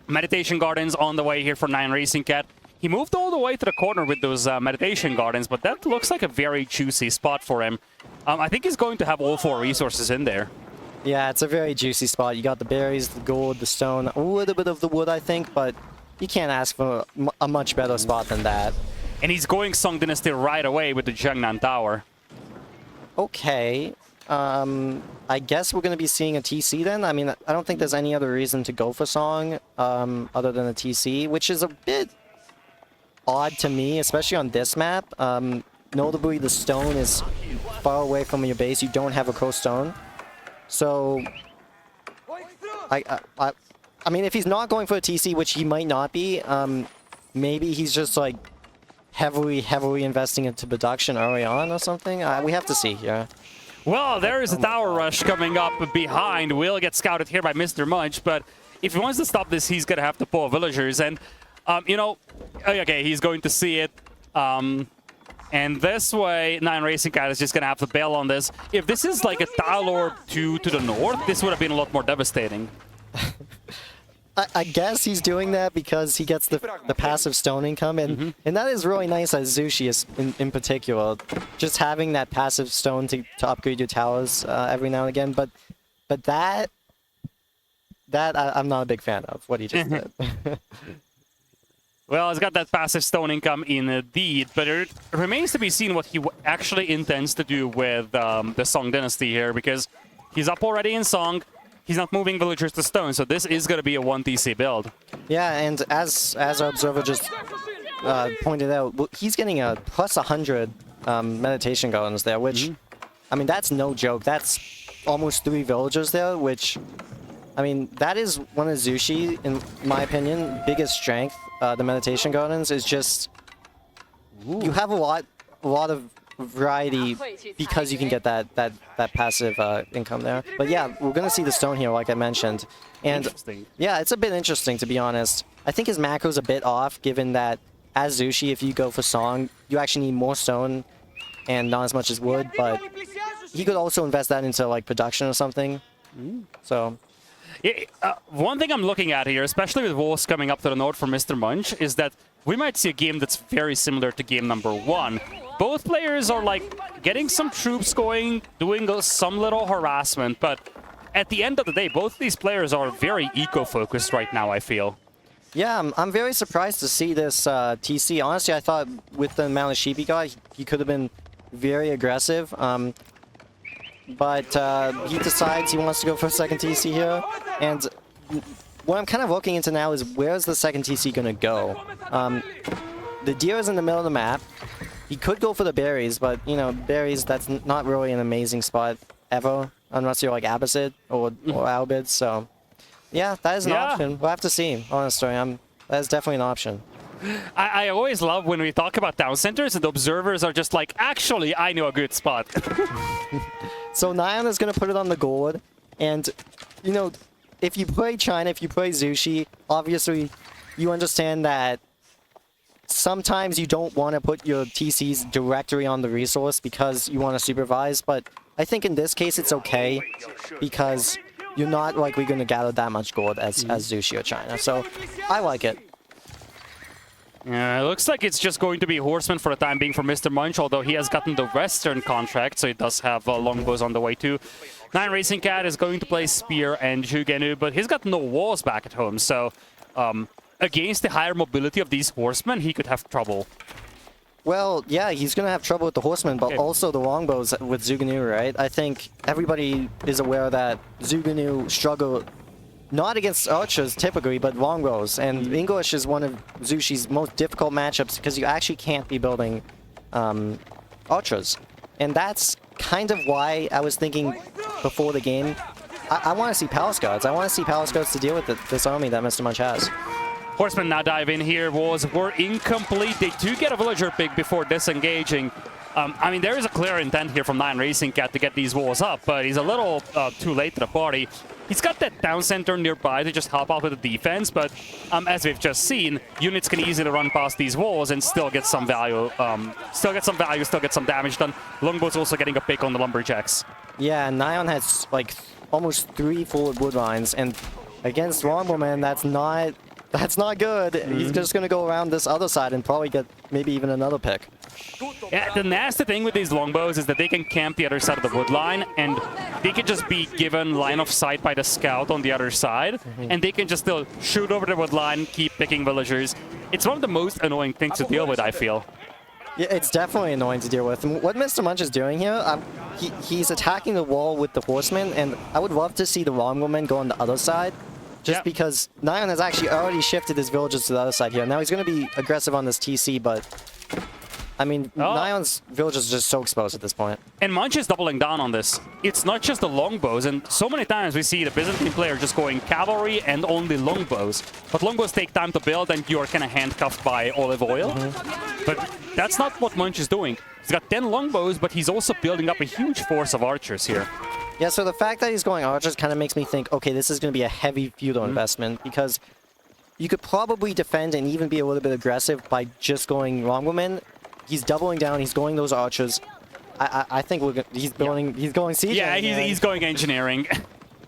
Meditation Gardens on the way here for NyanRacingCat. He moved all the way to the corner with those Meditation Gardens, but that looks like a very juicy spot for him. I think he's going to have all 4 resources in there. Yeah, it's a very juicy spot. You got the berries, the gold, the stone, a little bit of the wood, I think, but you can't ask for a much better spot than that. And he's going Song Dynasty right away with the Jiangnan Tower. Okay. I guess we're going to be seeing a TC then. I mean, I don't think there's any other reason to go for Song other than a TC, which is a bit odd to me, especially on this map. Notably, the stone is far away from your base. You don't have a coast stone. So, I mean, if he's not going for a TC, which he might not be, maybe he's just like heavily investing into production early on or something. We have to see here. Well, there is a tower rush coming up behind. Will get scouted here by NyanRacingCat, but if he wants to stop this, he's going to have to pull villagers. And, you know, okay, he's going to see it. And this way, NyanRacingCat is just going to have to bail on this. If this is like a Tile Orb 2 to the north, this would have been a lot more devastating. I guess he's doing that because he gets the passive stone income, and that is really nice as Zushi in particular. Just having that passive stone to upgrade your towers every now and again, but that I'm not a big fan of what he just did. Well, he's got that passive stone income indeed, but it remains to be seen what he actually intends to do with the Song Dynasty here, because he's up already in Song. He's not moving villagers to stone, so this is going to be a 1 TC build. Yeah, and as our observer just pointed out, he's getting a plus 100 meditation gardens there, which, I mean, that's no joke. That's almost 3 villagers there, which, I mean, that is one of Zushi, in my opinion, biggest strength. The meditation gardens is just, you have a lot of variety because you can get that passive income there. But yeah, we're gonna see the stone here, like I mentioned, and yeah, it's a bit interesting, to be honest. I think his macro's a bit off, given that as Zushi, if you go for Song, you actually need more stone and not as much as wood. But he could also invest that into like production or something. So. One thing I'm looking at here, especially with walls coming up to the north for NyanRacingCat, is that we might see a game that's very similar to game number 1. Both players are like getting some troops going, doing some little harassment, but at the end of the day, both of these players are very eco-focused right now, I feel. Yeah, I'm very surprised to see this TC. Honestly, I thought with the amount of sheep he got, he could have been very aggressive. But he decides he wants to go for a second TC here. And what I'm kind of looking into now is where's the second TC going to go? The deer is in the middle of the map. He could go for the berries, but, you know, berries, that's not really an amazing spot ever, unless you're like Abbasid or Albid. So, yeah, that is an option. We'll have to see, honestly. That is definitely an option. I always love when we talk about town centers and the observers are just like, actually, I know a good spot. So Nyan is going to put it on the gourd, and, you know, if you play China, if you play Zushi, obviously you understand that sometimes you don't want to put your TCs directly on the resource because you want to supervise, but I think in this case it's okay because you're not likely going to gather that much gold as Zushi or China, so I like it. Yeah, it looks like it's just going to be Horseman for the time being for NyanRacingCat, although he has gotten the Western contract, so he does have longbows on the way too. NyanRacingCat is going to play Spear and Jugenu, but he's got no walls back at home, so against the higher mobility of these Horsemen, he could have trouble. Well, yeah, he's going to have trouble with the Horsemen, but also the longbows with Zuganu, right? I think everybody is aware that Zuganu struggle not against archers typically, but longbows. And English is one of Zushi's most difficult matchups because you actually can't be building archers. And that's kind of why I was thinking before the game, I want to see Palace Guards. I want to see Palace Guards to deal with this army that NyanRacingCat has. Horsemen now dive in here. Walls were incomplete. They do get a villager pick before disengaging. I mean, there is a clear intent here from NyanRacingCat to get these walls up, but he's a little too late to the party. He's got that town center nearby to just help out with the defense, but as we've just seen, units can easily run past these walls and still get some value, still get some damage done. Longbows also getting a pick on the lumberjacks. Yeah, Nyan has like almost 3 forward wood lines, and against Longbowman, that's not good. He's just going to go around this other side and probably get maybe even another pick. Yeah, the nasty thing with these longbows is that they can camp the other side of the wood line, and they can just be given line of sight by the scout on the other side, and they can just still shoot over the wood line, keep picking villagers. It's one of the most annoying things to deal with, I feel. Yeah, it's definitely annoying to deal with. And what NyanRacingCat is doing here, he's attacking the wall with the horsemen, and I would love to see the longbowmen go on the other side. Just because Nyan has actually already shifted his villagers to the other side here. Now he's going to be aggressive on this TC, but I mean, Nyan's villagers are just so exposed at this point. And Munch is doubling down on this. It's not just the longbows, and so many times we see the Byzantine player just going cavalry and only longbows. But longbows take time to build, and you're kind of handcuffed by olive oil. But that's not what Munch is doing. He's got 10 longbows, but he's also building up a huge force of archers here. Yeah, so the fact that he's going archers kind of makes me think, okay, this is going to be a heavy feudal investment, because you could probably defend and even be a little bit aggressive by just going longwomen. He's doubling down, he's going those archers. I think he's going siege. Yeah, he's going engineering.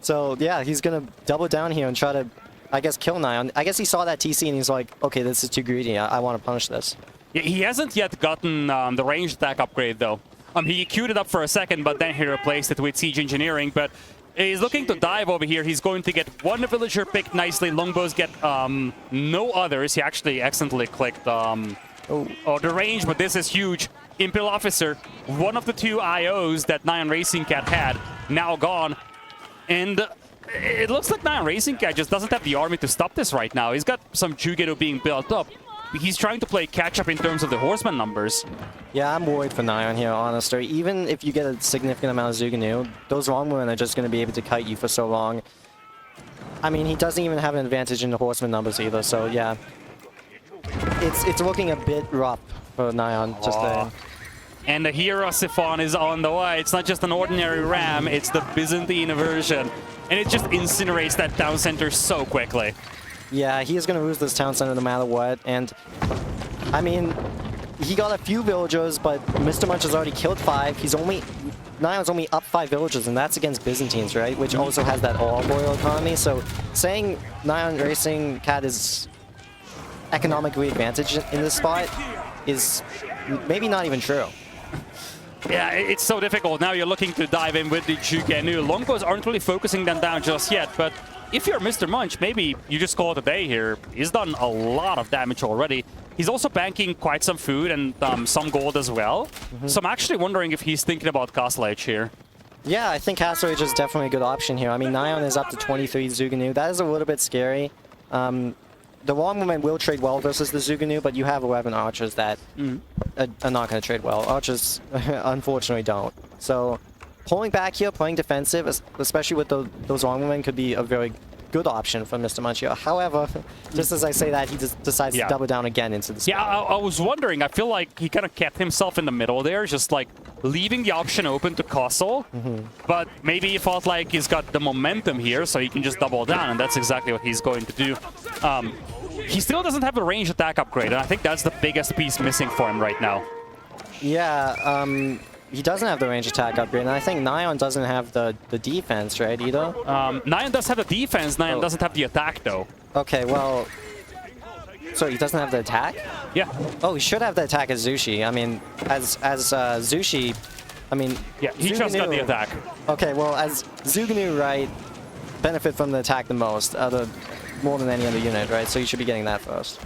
So yeah, he's going to double down here and try to, I guess, kill Nyan. I guess he saw that TC and he's like, okay, this is too greedy, I want to punish this. Yeah, he hasn't yet gotten the ranged attack upgrade, though. He queued it up for a second, but then he replaced it with siege engineering. But he's looking to dive over here. He's going to get one villager picked nicely. Longbows get no others. He actually accidentally clicked the range, but this is huge. Imperial Officer, one of the 2 IOs that NyanRacingCat had, now gone. And it looks like NyanRacingCat just doesn't have the army to stop this right now. He's got some Jugedo being built up. He's trying to play catch-up in terms of the horseman numbers. Yeah, I'm worried for Nyan here, honestly. Even if you get a significant amount of Zuganu, those longwomen are just going to be able to kite you for so long. I mean, he doesn't even have an advantage in the horseman numbers either, so yeah. It's looking a bit rough for Nyan, just there. And the hero Siphon is on the way. It's not just an ordinary ram, it's the Byzantine version. And it just incinerates that town center so quickly. Yeah, he is going to lose this town center no matter what. And, I mean, he got a few villagers, but MrMunch has already killed 5. Nyan's only up 5 villagers, and that's against Byzantines, right? Which also has that all-royal economy. So saying NyanRacingCat is economically advantaged in this spot is maybe not even true. Yeah, it's so difficult. Now you're looking to dive in with the Jugenu. Longbows aren't really focusing them down just yet, but if you're MrMunch, maybe you just call it a day here. He's done a lot of damage already. He's also banking quite some food and some gold as well. So I'm actually wondering if he's thinking about Castle Age here. Yeah, I think Castle Age is definitely a good option here. I mean, Nyan is up to 23 Zuganu. That is a little bit scary. The longwomen will trade well versus the Zuganu, but you have 11 archers that are not going to trade well. Archers, unfortunately, don't. So pulling back here, playing defensive, especially with those longwomen, could be a very good option for MrMunch here. However, just as I say that, he just decides to double down again into the spot. Yeah, I was wondering. I feel like he kind of kept himself in the middle there, just like leaving the option open to Castle. But maybe he felt like he's got the momentum here, so he can just double down, and that's exactly what he's going to do. He still doesn't have the range attack upgrade, and I think that's the biggest piece missing for him right now. Yeah, he doesn't have the range attack upgrade, and I think Nyan doesn't have the defense, right, either? Nyan does have the defense, Nyan doesn't have the attack, though. Okay, well... So he doesn't have the attack? Yeah. Oh, he should have the attack as Zushi. I mean, as Zushi... I mean... Yeah, he just got the attack. Okay, well, as Zuganu, right, benefit from the attack the most, more than any other unit, right? So you should be getting that first.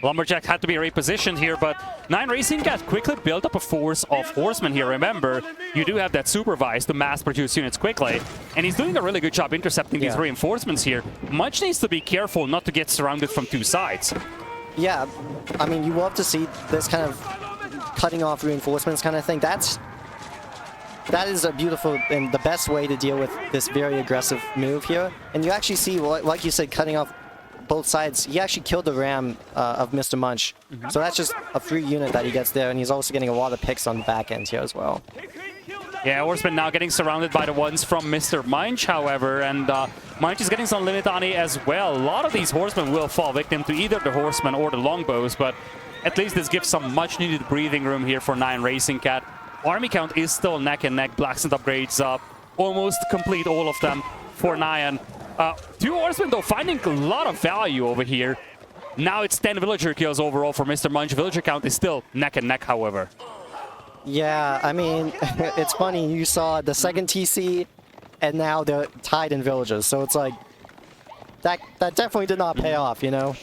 Lumberjack had to be repositioned here, but NyanRacingCat quickly built up a force of horsemen here. Remember, you do have that supervised to mass-produce units quickly, and he's doing a really good job intercepting these reinforcements here. Munch needs to be careful not to get surrounded from 2 sides. Yeah, I mean, you love to see this kind of cutting off reinforcements kind of thing. That is a beautiful and the best way to deal with this very aggressive move here. And you actually see, like you said, cutting off both sides. He actually killed the ram of MrMunch. So that's just a free unit that he gets there, and he's also getting a lot of picks on the back end here as well. Yeah, Horseman now getting surrounded by the ones from MrMunch, however, and Munch is getting some Limitani as well. A lot of these horsemen will fall victim to either the horsemen or the longbows, but at least this gives some much-needed breathing room here for NyanRacingCat. Army count is still neck and neck. Blacksmith upgrades almost complete, all of them for Nyan. 2 horsemen, though, finding a lot of value over here. Now it's 10 villager kills overall for MrMunch. Villager count is still neck and neck, however. Yeah, I mean, it's funny. You saw the second TC, and now they're tied in villagers. So it's like, that definitely did not pay off, you know?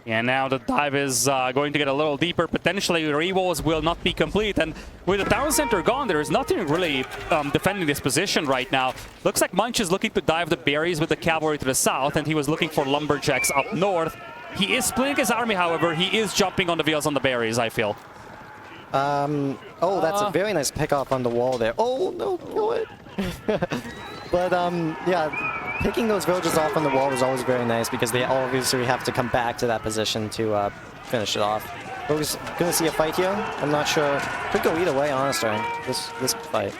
Yeah, now the dive is going to get a little deeper. Potentially, rewalls will not be complete. And with the town center gone, there is nothing really defending this position right now. Looks like Munch is looking to dive the berries with the cavalry to the south, and he was looking for lumberjacks up north. He is splitting his army, however. He is jumping on the wheels on the berries, I feel. Oh, that's a very nice pick-off on the wall there. Oh, no, kill it. But, yeah, picking those villagers off on the wall was always very nice because they obviously have to come back to that position to finish it off. We're gonna see a fight here. I'm not sure. Could go either way, honestly. This fight.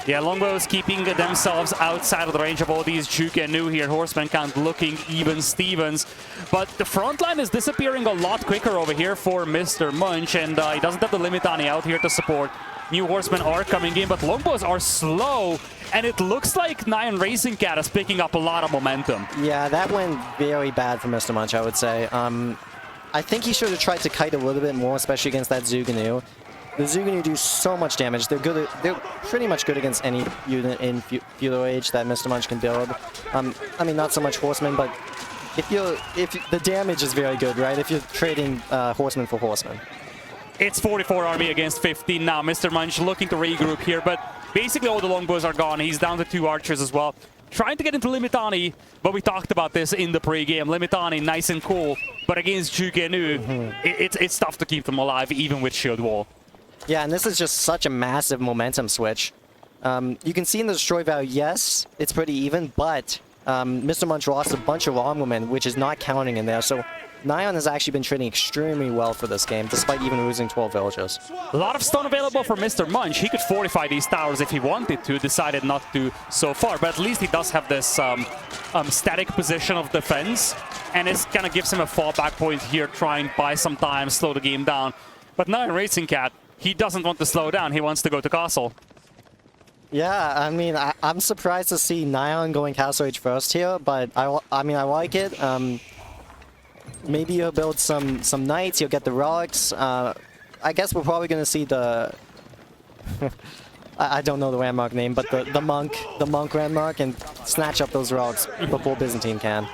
Yeah, Longbows keeping themselves outside of the range of all these Juke and New here. Horseman count looking even Stevens. But the front line is disappearing a lot quicker over here for TheMrMunch, and he doesn't have the Limitani out here to support. New Horsemen are coming in, but Longbows are slow, and it looks like NyanRacingCat is picking up a lot of momentum. Yeah, that went very bad for TheMrMunch, I would say. I think he should have tried to kite a little bit more, especially against that Zuganu. The Zuganu do so much damage. They're pretty much good against any unit in Feudal Age that TheMrMunch can build. I mean, not so much Horsemen, but if the damage is very good, right? If you're trading Horsemen for Horsemen. It's 44 army against 15 now. TheMrMunch looking to regroup here, but basically all the Longbows are gone. He's down to 2 archers as well. Trying to get into Limitani, but we talked about this in the pre-game. Limitani, nice and cool, but against Jugenu, it's tough to keep them alive, even with Shield Wall. Yeah, and this is just such a massive momentum switch. You can see in the destroy value, yes, it's pretty even, but TheMrMunch lost a bunch of raw momentum, which is not counting in there. So Nyan has actually been trading extremely well for this game, despite even losing 12 villages. A lot of stone available for TheMrMunch. He could fortify these towers if he wanted to, decided not to so far, but at least he does have this static position of defense, and it kind of gives him a fallback point here, try and buy some time, slow the game down. But NyanRacingCat, he doesn't want to slow down. He wants to go to castle. Yeah, I mean, I'm surprised to see Nyan going Castle Age first here, but I mean, I like it. Maybe you'll build some knights, you'll get the relics. I guess we're probably going to see the... I don't know the landmark name, but the monk landmark, and snatch up those relics before Byzantine can.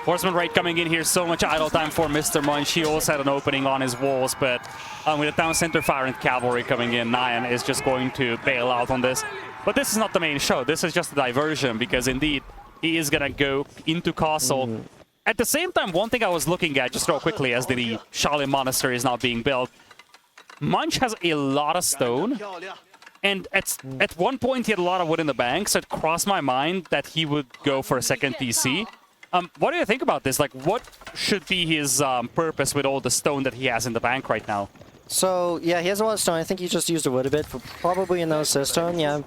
Horseman raid coming in here, so much idle time for TheMrMunch. He also had an opening on his walls, but with the town center fire and cavalry coming in, Nyan is just going to bail out on this. But this is not the main show. This is just a diversion, because indeed, he is going to go into castle. At the same time, one thing I was looking at, just real quickly, as the Shaolin Monastery is now being built, Munch has a lot of stone, and at one point he had a lot of wood in the bank, so it crossed my mind that he would go for a second TC. What do you think about this? Like, what should be his purpose with all the stone that he has in the bank right now? So, yeah, he has a lot of stone. I think he just used a little bit for probably another cistern, yeah.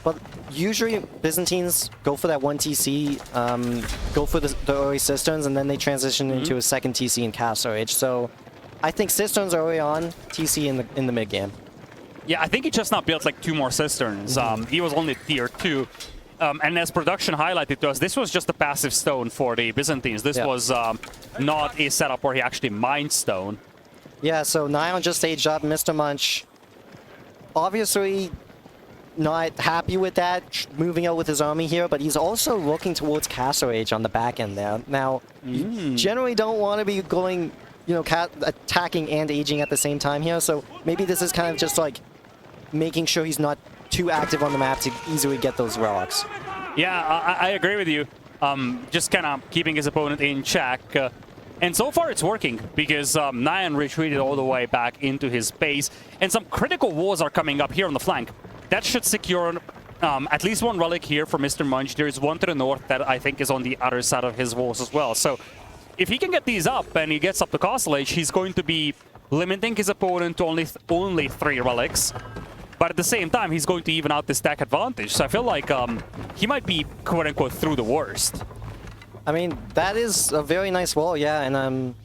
But usually Byzantines go for that 1 TC, go for the early cisterns, and then they transition into a second TC in Castle Age. So I think cisterns early on, TC in the mid game. Yeah, I think he just not built like 2 more cisterns. He was only tier 2. And as production highlighted to us, this was just a passive stone for the Byzantines. This was not a setup where he actually mined stone. Yeah, so Nyan just aged up. TheMrMunch, obviously not happy with that, moving out with his army here, but he's also looking towards Castle Age on the back end there. Now, you generally don't want to be going, you know, attacking and aging at the same time here, so maybe this is kind of just like making sure he's not too active on the map to easily get those relics. Yeah, I agree with you. Just kind of keeping his opponent in check. And so far it's working, because Nyan retreated all the way back into his base, and some critical walls are coming up here on the flank. That should secure at least 1 relic here for TheMrMunch. There is 1 to the north that I think is on the other side of his walls as well. So if he can get these up and he gets up to Castle Age, he's going to be limiting his opponent to only 3 relics. But at the same time, he's going to even out the stack advantage. So I feel like he might be, quote-unquote, through the worst. I mean, that is a very nice wall, yeah, and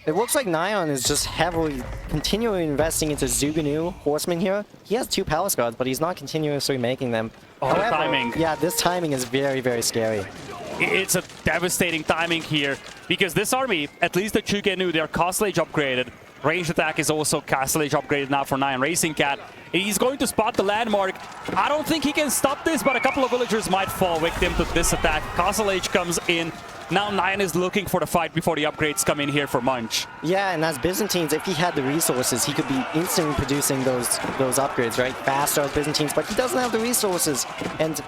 it looks like Nyan is just heavily, continually investing into Zuganu Horsemen here. He has 2 Palace Guards, but he's not continuously making them. Oh, however, timing. Yeah, this timing is very, very scary. It's a devastating timing here, because this army, at least the Chugenu, they're Castle Age upgraded. Ranged attack is also Castle Age upgraded now for NyanRacingCat. He's going to spot the landmark. I don't think he can stop this, but a couple of villagers might fall victim to this attack. Castle Age comes in. Now Nyan is looking for the fight before the upgrades come in here for Munch. Yeah, and as Byzantines, if he had the resources, he could be instantly producing those upgrades, right? Faster as Byzantines, but he doesn't have the resources. And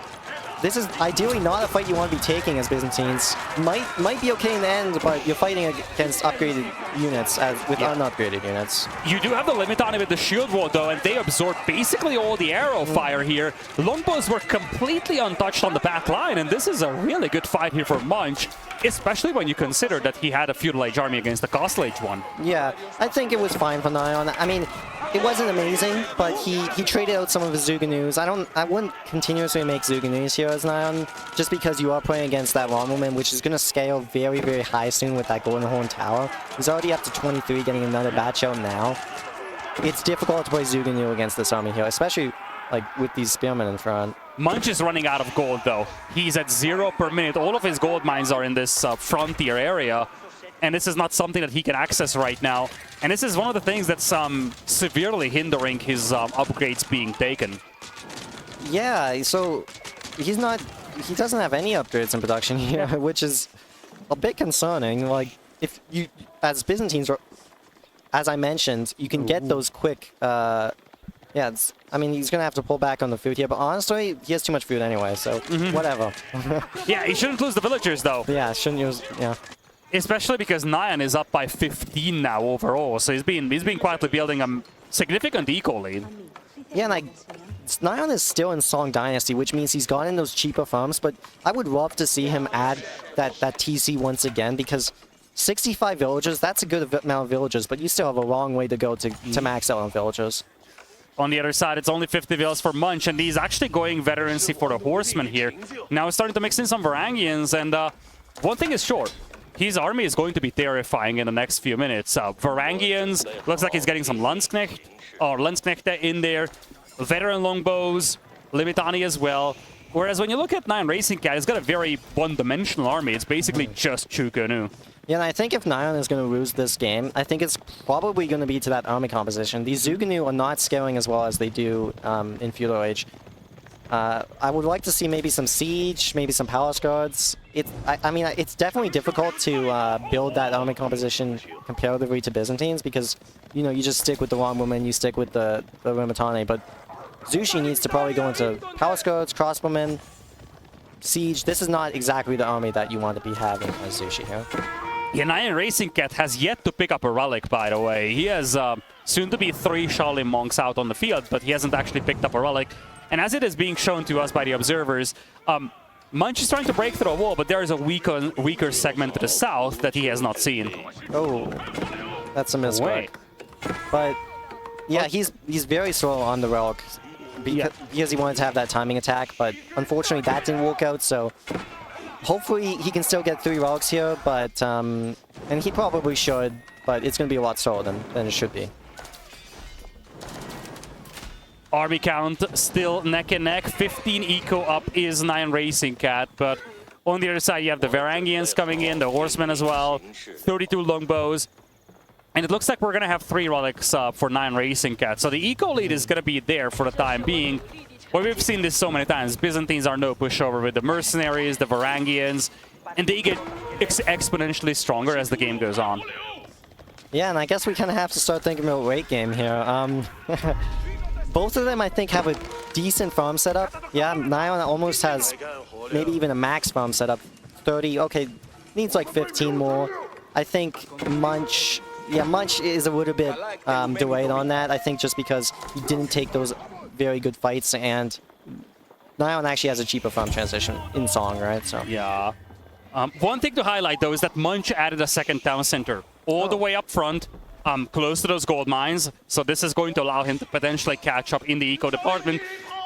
this is ideally not a fight you want to be taking as Byzantines. Might be okay in the end, but you're fighting against upgraded units with unupgraded units. You do have the limit on it with the shield wall though, and they absorb basically all the arrow fire here. Longbows were completely untouched on the back line, and this is a really good fight here for Munch, especially when you consider that he had a feudal age army against the castle age one. Yeah, I think it was fine for Nyan. I mean, it wasn't amazing, but he traded out some of his Zuganu's. I wouldn't continuously make Zuganu's here as Nyan, just because you are playing against that Rommelman, which is going to scale very, very high soon with that Golden Horn Tower. He's already up to 23, getting another batch out now. It's difficult to play Zuganu against this army here, especially like with these spearmen in front. Munch is running out of gold though. He's at 0 per minute. All of his gold mines are in this frontier area. And this is not something that he can access right now. And this is one of the things that's severely hindering his upgrades being taken. Yeah, so he doesn't have any upgrades in production here, which is a bit concerning. Like, if you, as Byzantines, as I mentioned, you can get those quick, I mean, he's going to have to pull back on the food here, but honestly, he has too much food anyway, so whatever. Yeah, he shouldn't lose the villagers, though. Yeah, shouldn't use, yeah. Especially because Nyan is up by 15 now overall, so he's been quietly building a significant eco lead. Yeah, and Nyan is still in Song Dynasty, which means he's gotten those cheaper farms, but I would love to see him add that TC once again, because 65 villagers, that's a good amount of villagers, but you still have a long way to go to max out on villagers. On the other side, it's only 50 villas for Munch, and he's actually going veterancy for the horsemen here. Now he's starting to mix in some Varangians, and one thing is sure. His army is going to be terrifying in the next few minutes. Varangians, looks like he's getting some Landsknecht in there. Veteran longbows, Limitani as well. Whereas when you look at NyanRacingCat, he's got a very one-dimensional army. It's basically just Chukunu. Yeah, and I think if Nyan is going to lose this game, I think it's probably going to be to that army composition. These Zuganu are not scaling as well as they do in Feudal Age. I would like to see maybe some siege, maybe some palace guards. I mean, it's definitely difficult to build that army composition comparatively to Byzantines because, you know, you just stick with the Long Woman, you stick with the Limitani, but Zushi needs to probably go into palace guards, crossbowmen, siege. This is not exactly the army that you want to be having as Zushi here. Yeah, NyanRacingCat has yet to pick up a relic, by the way. He has soon to be 3 Shaolin monks out on the field, but he hasn't actually picked up a relic. And as it is being shown to us by the observers, Munch is trying to break through a wall, but there is a weaker segment to the south that he has not seen. Oh, that's a misclick. But yeah, he's very slow on the relic because he wanted to have that timing attack, but unfortunately that didn't work out. So hopefully he can still get 3 relics here, but and he probably should, but it's going to be a lot slower than it should be. Army count still neck and neck. 15 eco up is NyanRacingCat, but on the other side you have the Varangians coming in, the horsemen as well, 32 longbows, and it looks like we're gonna have 3 relics for NyanRacingCat. So the eco lead is gonna be there for the time being. But we've seen this so many times. Byzantines are no pushover with the mercenaries, the Varangians, and they get exponentially stronger as the game goes on. Yeah, and I guess we kind of have to start thinking about late game here. Both of them, I think, have a decent farm setup. Yeah, Nyan almost has maybe even a max farm setup. 30, okay, needs like 15 more. I think Munch, Munch is a little bit delayed on that. I think just because he didn't take those very good fights, and Nyan actually has a cheaper farm transition in Song, right? So yeah. One thing to highlight, though, is that Munch added a second town center all the way up front. Close to those gold mines, so this is going to allow him to potentially catch up in the eco department.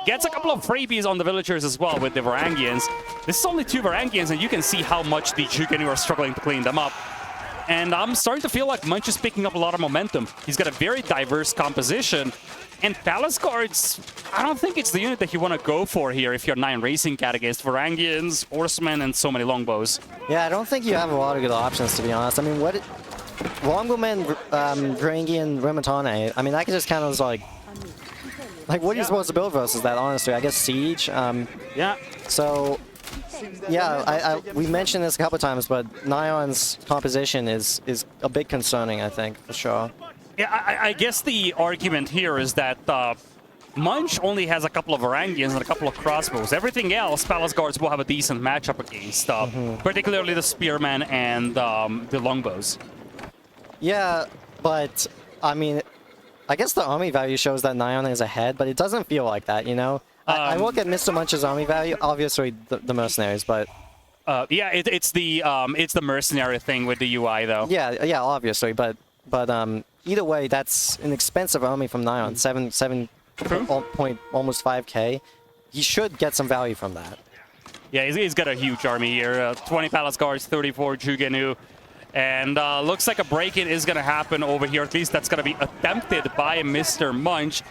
Gets a couple of freebies on the villagers as well with the Varangians. This is only 2 Varangians, and you can see how much the Chukanu are struggling to clean them up. And I'm starting to feel like Munch is picking up a lot of momentum. He's got a very diverse composition, and Palace Guards, I don't think it's the unit that you want to go for here if you're NyanRacingCat against Varangians, horsemen, and so many longbows. Yeah, I don't think you have a lot of good options, to be honest. I mean, Longbowmen, Varangian, Remitane, I mean, that just kind of was like, what are you supposed to build versus that, honestly? I guess Siege? Yeah. So, yeah, we mentioned this a couple times, but Nyan's composition is a bit concerning, I think, for sure. Yeah, I guess the argument here is that Munch only has a couple of Varangians and a couple of crossbows. Everything else, Palace Guards will have a decent matchup against, particularly the Spearmen and the Longbows. Yeah, but I mean, I guess the army value shows that Nyan is ahead, but it doesn't feel like that, you know? I look at MrMunch's army value, obviously the mercenaries, but... yeah, it's the mercenary thing with the UI, though. Yeah, obviously, but either way, that's an expensive army from Nyan, 7 point almost 5k. He should get some value from that. Yeah, he's got a huge army here. 20 Palace Guards, 34 Jugenu. And looks like a break-in is going to happen over here. At least that's going to be attempted by MrMunch.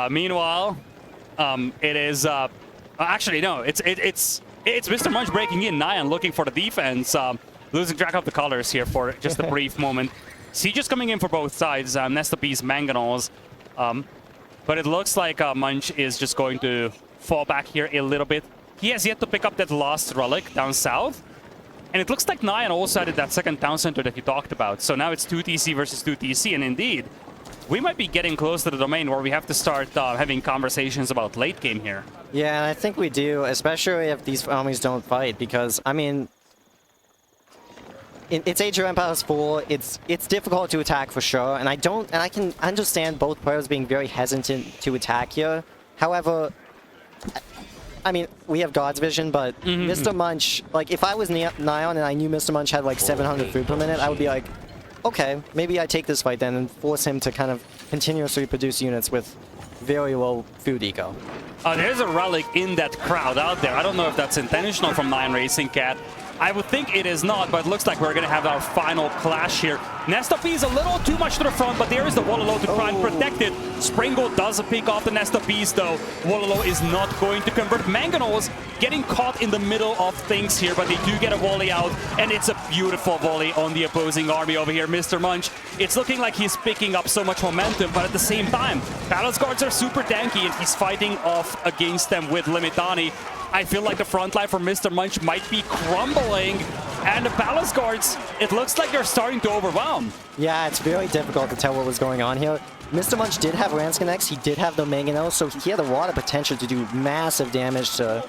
Meanwhile, it is... actually, no. It's MrMunch breaking in. Nyan looking for the defense. Losing track of the colors here for just a brief moment. Sieges coming in for both sides. Nestopes, Mangonels. But it looks like Munch is just going to fall back here a little bit. He has yet to pick up that lost relic down south. And it looks like Nyan also added that second town center that you talked about. So now it's 2TC versus 2TC. And indeed, we might be getting close to the domain where we have to start having conversations about late game here. Yeah, and I think we do, especially if these armies don't fight. Because, I mean, it's Age of Empires 4. It's difficult to attack for sure. And I can understand both players being very hesitant to attack here. However, I mean, we have God's Vision, but MrMunch, like, if I was Nyan and I knew MrMunch had like 700 food per minute, I would be like, okay, maybe I take this fight then and force him to kind of continuously produce units with very low food eco. There's a relic in that crowd out there. I don't know if that's intentional from NyanRacingCat. I would think it is not, but it looks like we're going to have our final clash here. Nestopes a little too much to the front, but there is the Wololo to try and protect it. Springle does pick off the Nestopes, though. Wololo is not going to convert. Mangonels getting caught in the middle of things here, but they do get a volley out, and it's a beautiful volley on the opposing army over here. MrMunch, it's looking like he's picking up so much momentum, but at the same time, Palace Guards are super tanky, and he's fighting off against them with Limitani. I feel like the front line for MrMunch might be crumbling, and the Palace Guards, it looks like they're starting to overwhelm. Yeah, it's very difficult to tell what was going on here. MrMunch did have Lance Connects, he did have the Mangonels, so he had a lot of potential to do massive damage to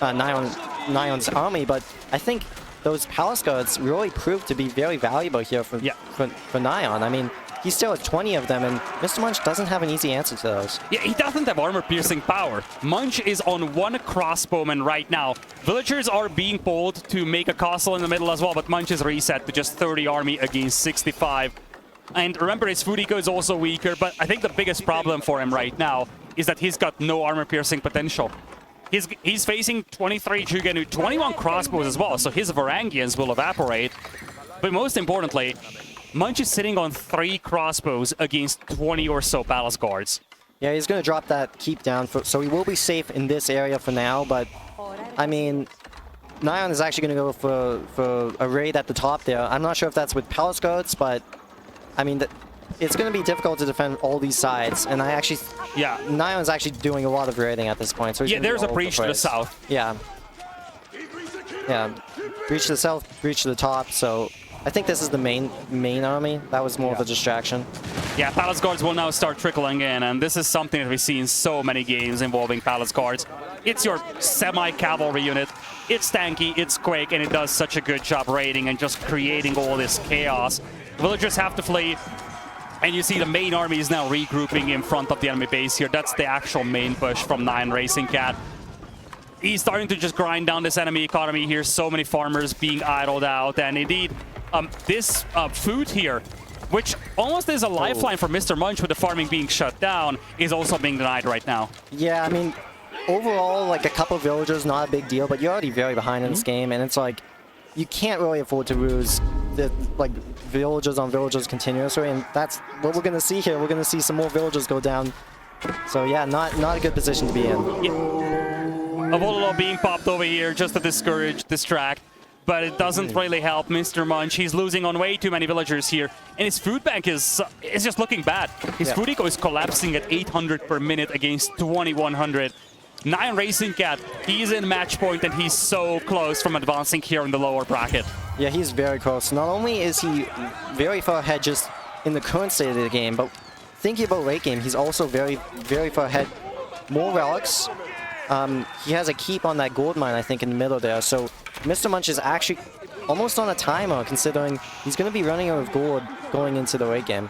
Nyan's army, but I think those Palace Guards really proved to be very valuable here for Nyan. I mean, he still has 20 of them, and MrMunch doesn't have an easy answer to those. Yeah, he doesn't have armor-piercing power. Munch is on one crossbowman right now. Villagers are being pulled to make a castle in the middle as well, but Munch is reset to just 30 army against 65. And remember, his food eco is also weaker, but I think the biggest problem for him right now is that he's got no armor-piercing potential. He's facing 23 Jugenu, 21 crossbows as well, so his Varangians will evaporate. But most importantly, Munch is sitting on 3 crossbows against 20 or so Palace Guards. Yeah, he's going to drop that keep down, so he will be safe in this area for now, but, I mean, Nyan is actually going to go for a raid at the top there. I'm not sure if that's with Palace Guards, but, I mean, it's going to be difficult to defend all these sides, and I actually... Yeah. Nyan's actually doing a lot of raiding at this point, so yeah, there's a breach to the south. Yeah. Yeah. Breach to the south, breach to the top, so... I think this is the main army. That was more of a distraction. Yeah, Palace Guards will now start trickling in, and this is something that we see in so many games involving Palace Guards. It's your semi-cavalry unit. It's tanky, it's quick, and it does such a good job raiding and just creating all this chaos. Villagers have to flee, and you see the main army is now regrouping in front of the enemy base here. That's the actual main push from NyanRacingCat. He's starting to just grind down this enemy economy here. So many farmers being idled out, and indeed, this food here, which almost is a lifeline for MrMunch with the farming being shut down, is also being denied right now. Yeah, I mean, overall, like a couple villagers, not a big deal, but you're already very behind in this game, and it's like, you can't really afford to lose like villagers on villagers continuously, and that's what we're going to see here. We're going to see some more villagers go down. So yeah, not a good position to be in. Yeah. A Wololo being popped over here just to discourage, distract. But it doesn't really help MrMunch. He's losing on way too many villagers here. And his food bank is just looking bad. His food eco is collapsing at 800 per minute against 2100. NyanRacingCat, he's in match point, and he's so close from advancing here in the lower bracket. Yeah, he's very close. Not only is he very far ahead just in the current state of the game, but thinking about late game, he's also very, very far ahead. More relics. He has a keep on that gold mine, I think, in the middle there. So TheMrMunch is actually almost on a timer, considering he's going to be running out of gold going into the late game.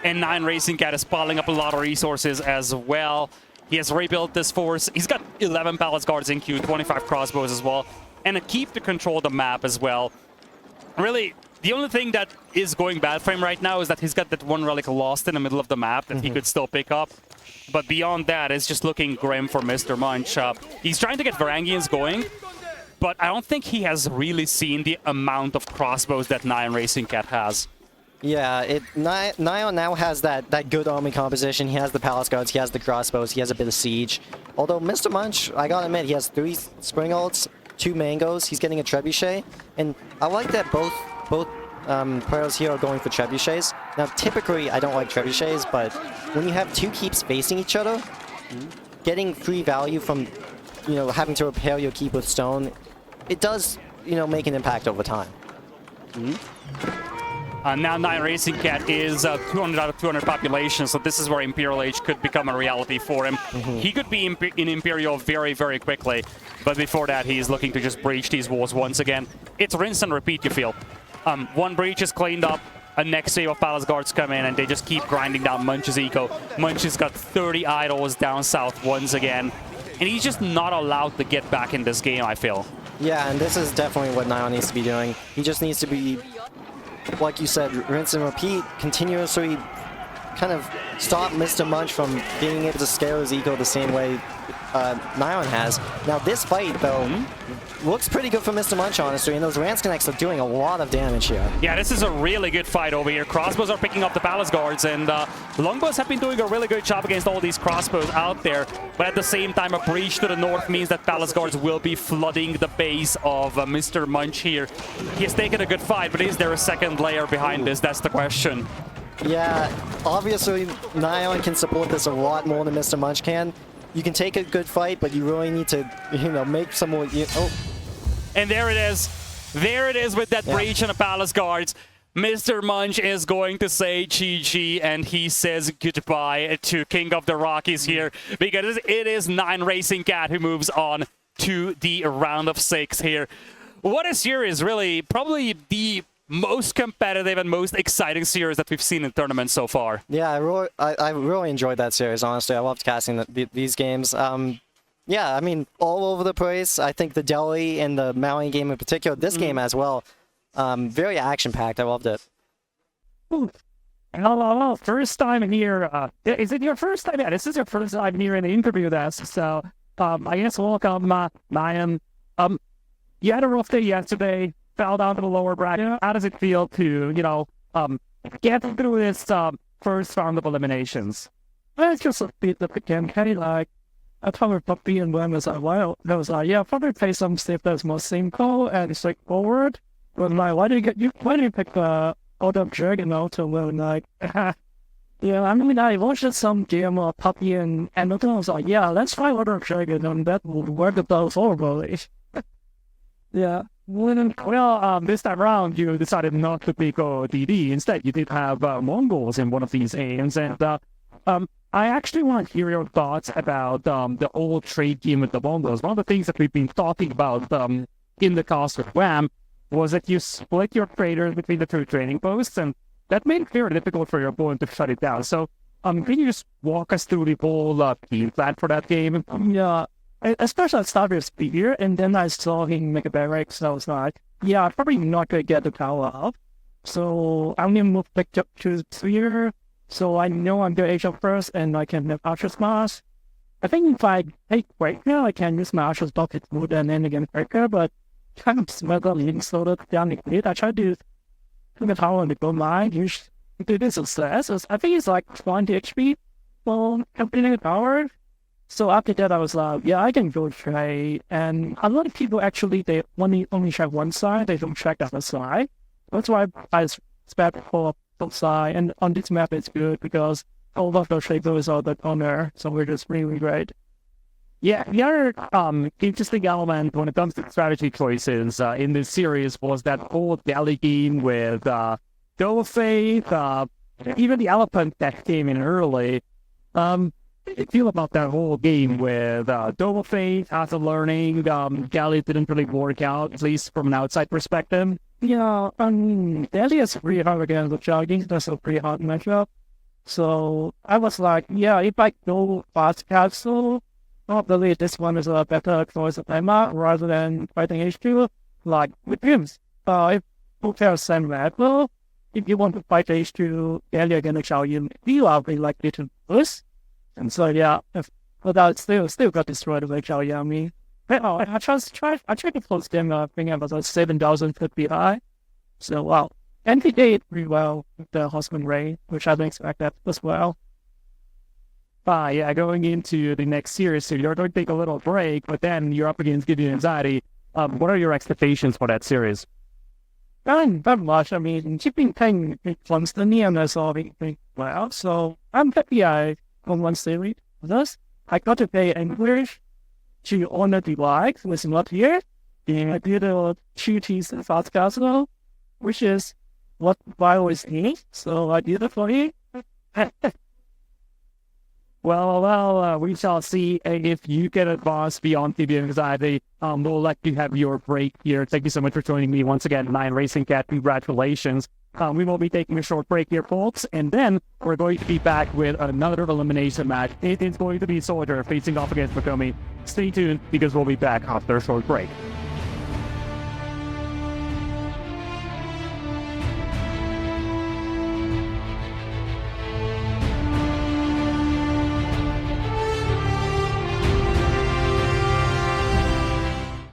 And NyanRacingCat is piling up a lot of resources as well. He has rebuilt this force. He's got 11 palace guards in queue, 25 crossbows as well, and a keep to control the map as well. Really, the only thing that is going bad for him right now is that he's got that one relic lost in the middle of the map that he could still pick up. But beyond that, it's just looking grim for TheMrMunch. He's trying to get Varangians going, but I don't think he has really seen the amount of crossbows that NyanRacingCat has. Yeah, Nyan now has that good army composition. He has the palace guards, he has the crossbows, he has a bit of siege. Although TheMrMunch, I gotta admit, he has 3 spring ults, 2 mangoes, he's getting a trebuchet, and I like that both players here are going for trebuchets. Now, typically, I don't like trebuchets, but when you have 2 keeps facing each other, getting free value from, you know, having to repair your keep with stone, it does, you know, make an impact over time. Now NyanRacingCat is 200 out of 200 population, so this is where Imperial Age could become a reality for him. He could be in Imperial very, very quickly, but before that, he's looking to just breach these walls once again. It's rinse and repeat, you feel. One breach is cleaned up, a next wave of palace guards come in, and they just keep grinding down Munch's eco. Munch has got 30 idols down south once again, and he's just not allowed to get back in this game, I feel. Yeah, and this is definitely what Nyan needs to be doing. He just needs to be, like you said, rinse and repeat, continuously kind of stop TheMrMunch from being able to scale his eco the same way Nyan has. Now this fight, though, looks pretty good for TheMrMunch, honestly, and those Lance Connects are doing a lot of damage here. Yeah, this is a really good fight over here. Crossbows are picking up the palace guards, and longbows have been doing a really good job against all these crossbows out there, but at the same time, a breach to the north means that palace guards will be flooding the base of TheMrMunch here. He has taken a good fight, but is there a second layer behind this? That's the question. Yeah, obviously, Nyan can support this a lot more than TheMrMunch can. You can take a good fight, but you really need to, you know, make some more... And there it is. There it is with that breach and the palace guards. TheMrMunch is going to say GG, and he says goodbye to King of the Rockies here, because it is NyanRacingCat who moves on to the round of 6 here. What a series, really. Probably the most competitive and most exciting series that we've seen in tournaments so far. Yeah, I really enjoyed that series, honestly. I loved casting these games. Yeah, I mean, all over the place. I think the Delhi and the Malian game in particular, this game as well, very action-packed. I loved it. Hello, first time here. Is it your first time? Yeah, this is your first time here in the interview desk. So, I guess welcome, Nyan. You had a rough day yesterday, fell down to the lower bracket. How does it feel to, you know, get through this first round of eliminations? Well, it's just a bit of a campaign, like, I thought Puppy and Glenn was like, well, I was like, yeah, probably play some stuff that's more simple and straightforward. But like, why do you pick the Old Dragon out to learn, like, yeah, I mean, I watched some game of Puppy and I was like, yeah, let's try Old Dragon and that will work about horribly. Yeah. Well, this time around, you decided not to pick DD. Instead, you did have Mongols in one of these games, and I actually want to hear your thoughts about the old trade game with the Mongols. One of the things that we've been talking about in the cast with Wham was that you split your traders between the 2 trading posts, and that made it very difficult for your opponent to shut it down. So, can you just walk us through the whole game plan for that game? Yeah. Especially at start with Spear, and then I saw him make a barracks, so I was like, yeah, I'm probably not going to get the power up. So I'm going to move back up to Spear, so I know I'm going to Age up first, and I can have Archer's Mask. I think if I take Breaker, I can use my Archer's Bucket Wood and then again Breaker, but kind of smuggle in slowed down a bit. I tried to put the power on the gold mine, use do this instead. So I think it's like 20 HP for completing the power. So after that, I was like, yeah, I can go trade. And a lot of people actually, they only check one side, they don't check the other side. That's why I spec for both sides. And on this map, it's good because all of those traders are the owner, so we're just really great. Yeah, the other interesting element when it comes to strategy choices in this series was that whole Delhi game with Bo5, even the elephant that came in early. I feel about that whole game with Bo5 after learning Galley didn't really work out, at least from an outside perspective. Yeah, Galley is pretty hard against the jogging. That's a pretty hard matchup. So I was like, yeah, if I go fast castle, probably this one is a better choice of Emma rather than fighting H2. Like with Pims, if both have same level, if you want to fight H2, Galley against Xiaoyan, you are very likely to lose. And so yeah, but still got destroyed by Xiaoyan. But I tried to close them. I think I was like 7,050 high. So wow, and he did pretty well with the Husband Ray, which I didn't expect that as well. But yeah, going into the next series, so you're going to take a little break, but then you're up against Gideon Anxiety. What are your expectations for that series? Not much. I mean, keeping playing constantly and that's all being well. So I'm happy I won one series with us. I got to play English to honor the likes was not here. And I did a 2 teas in Fast Castle, which is what I always need. So I did it for you. Well, we shall see if you can advance beyond TV anxiety. We'll let you have your break here. Thank you so much for joining me once again, NyanRacingCat. Congratulations. We will be taking a short break here, folks, and then we're going to be back with another elimination match. It is going to be Soldier facing off against Makomi. Stay tuned because we'll be back after a short break.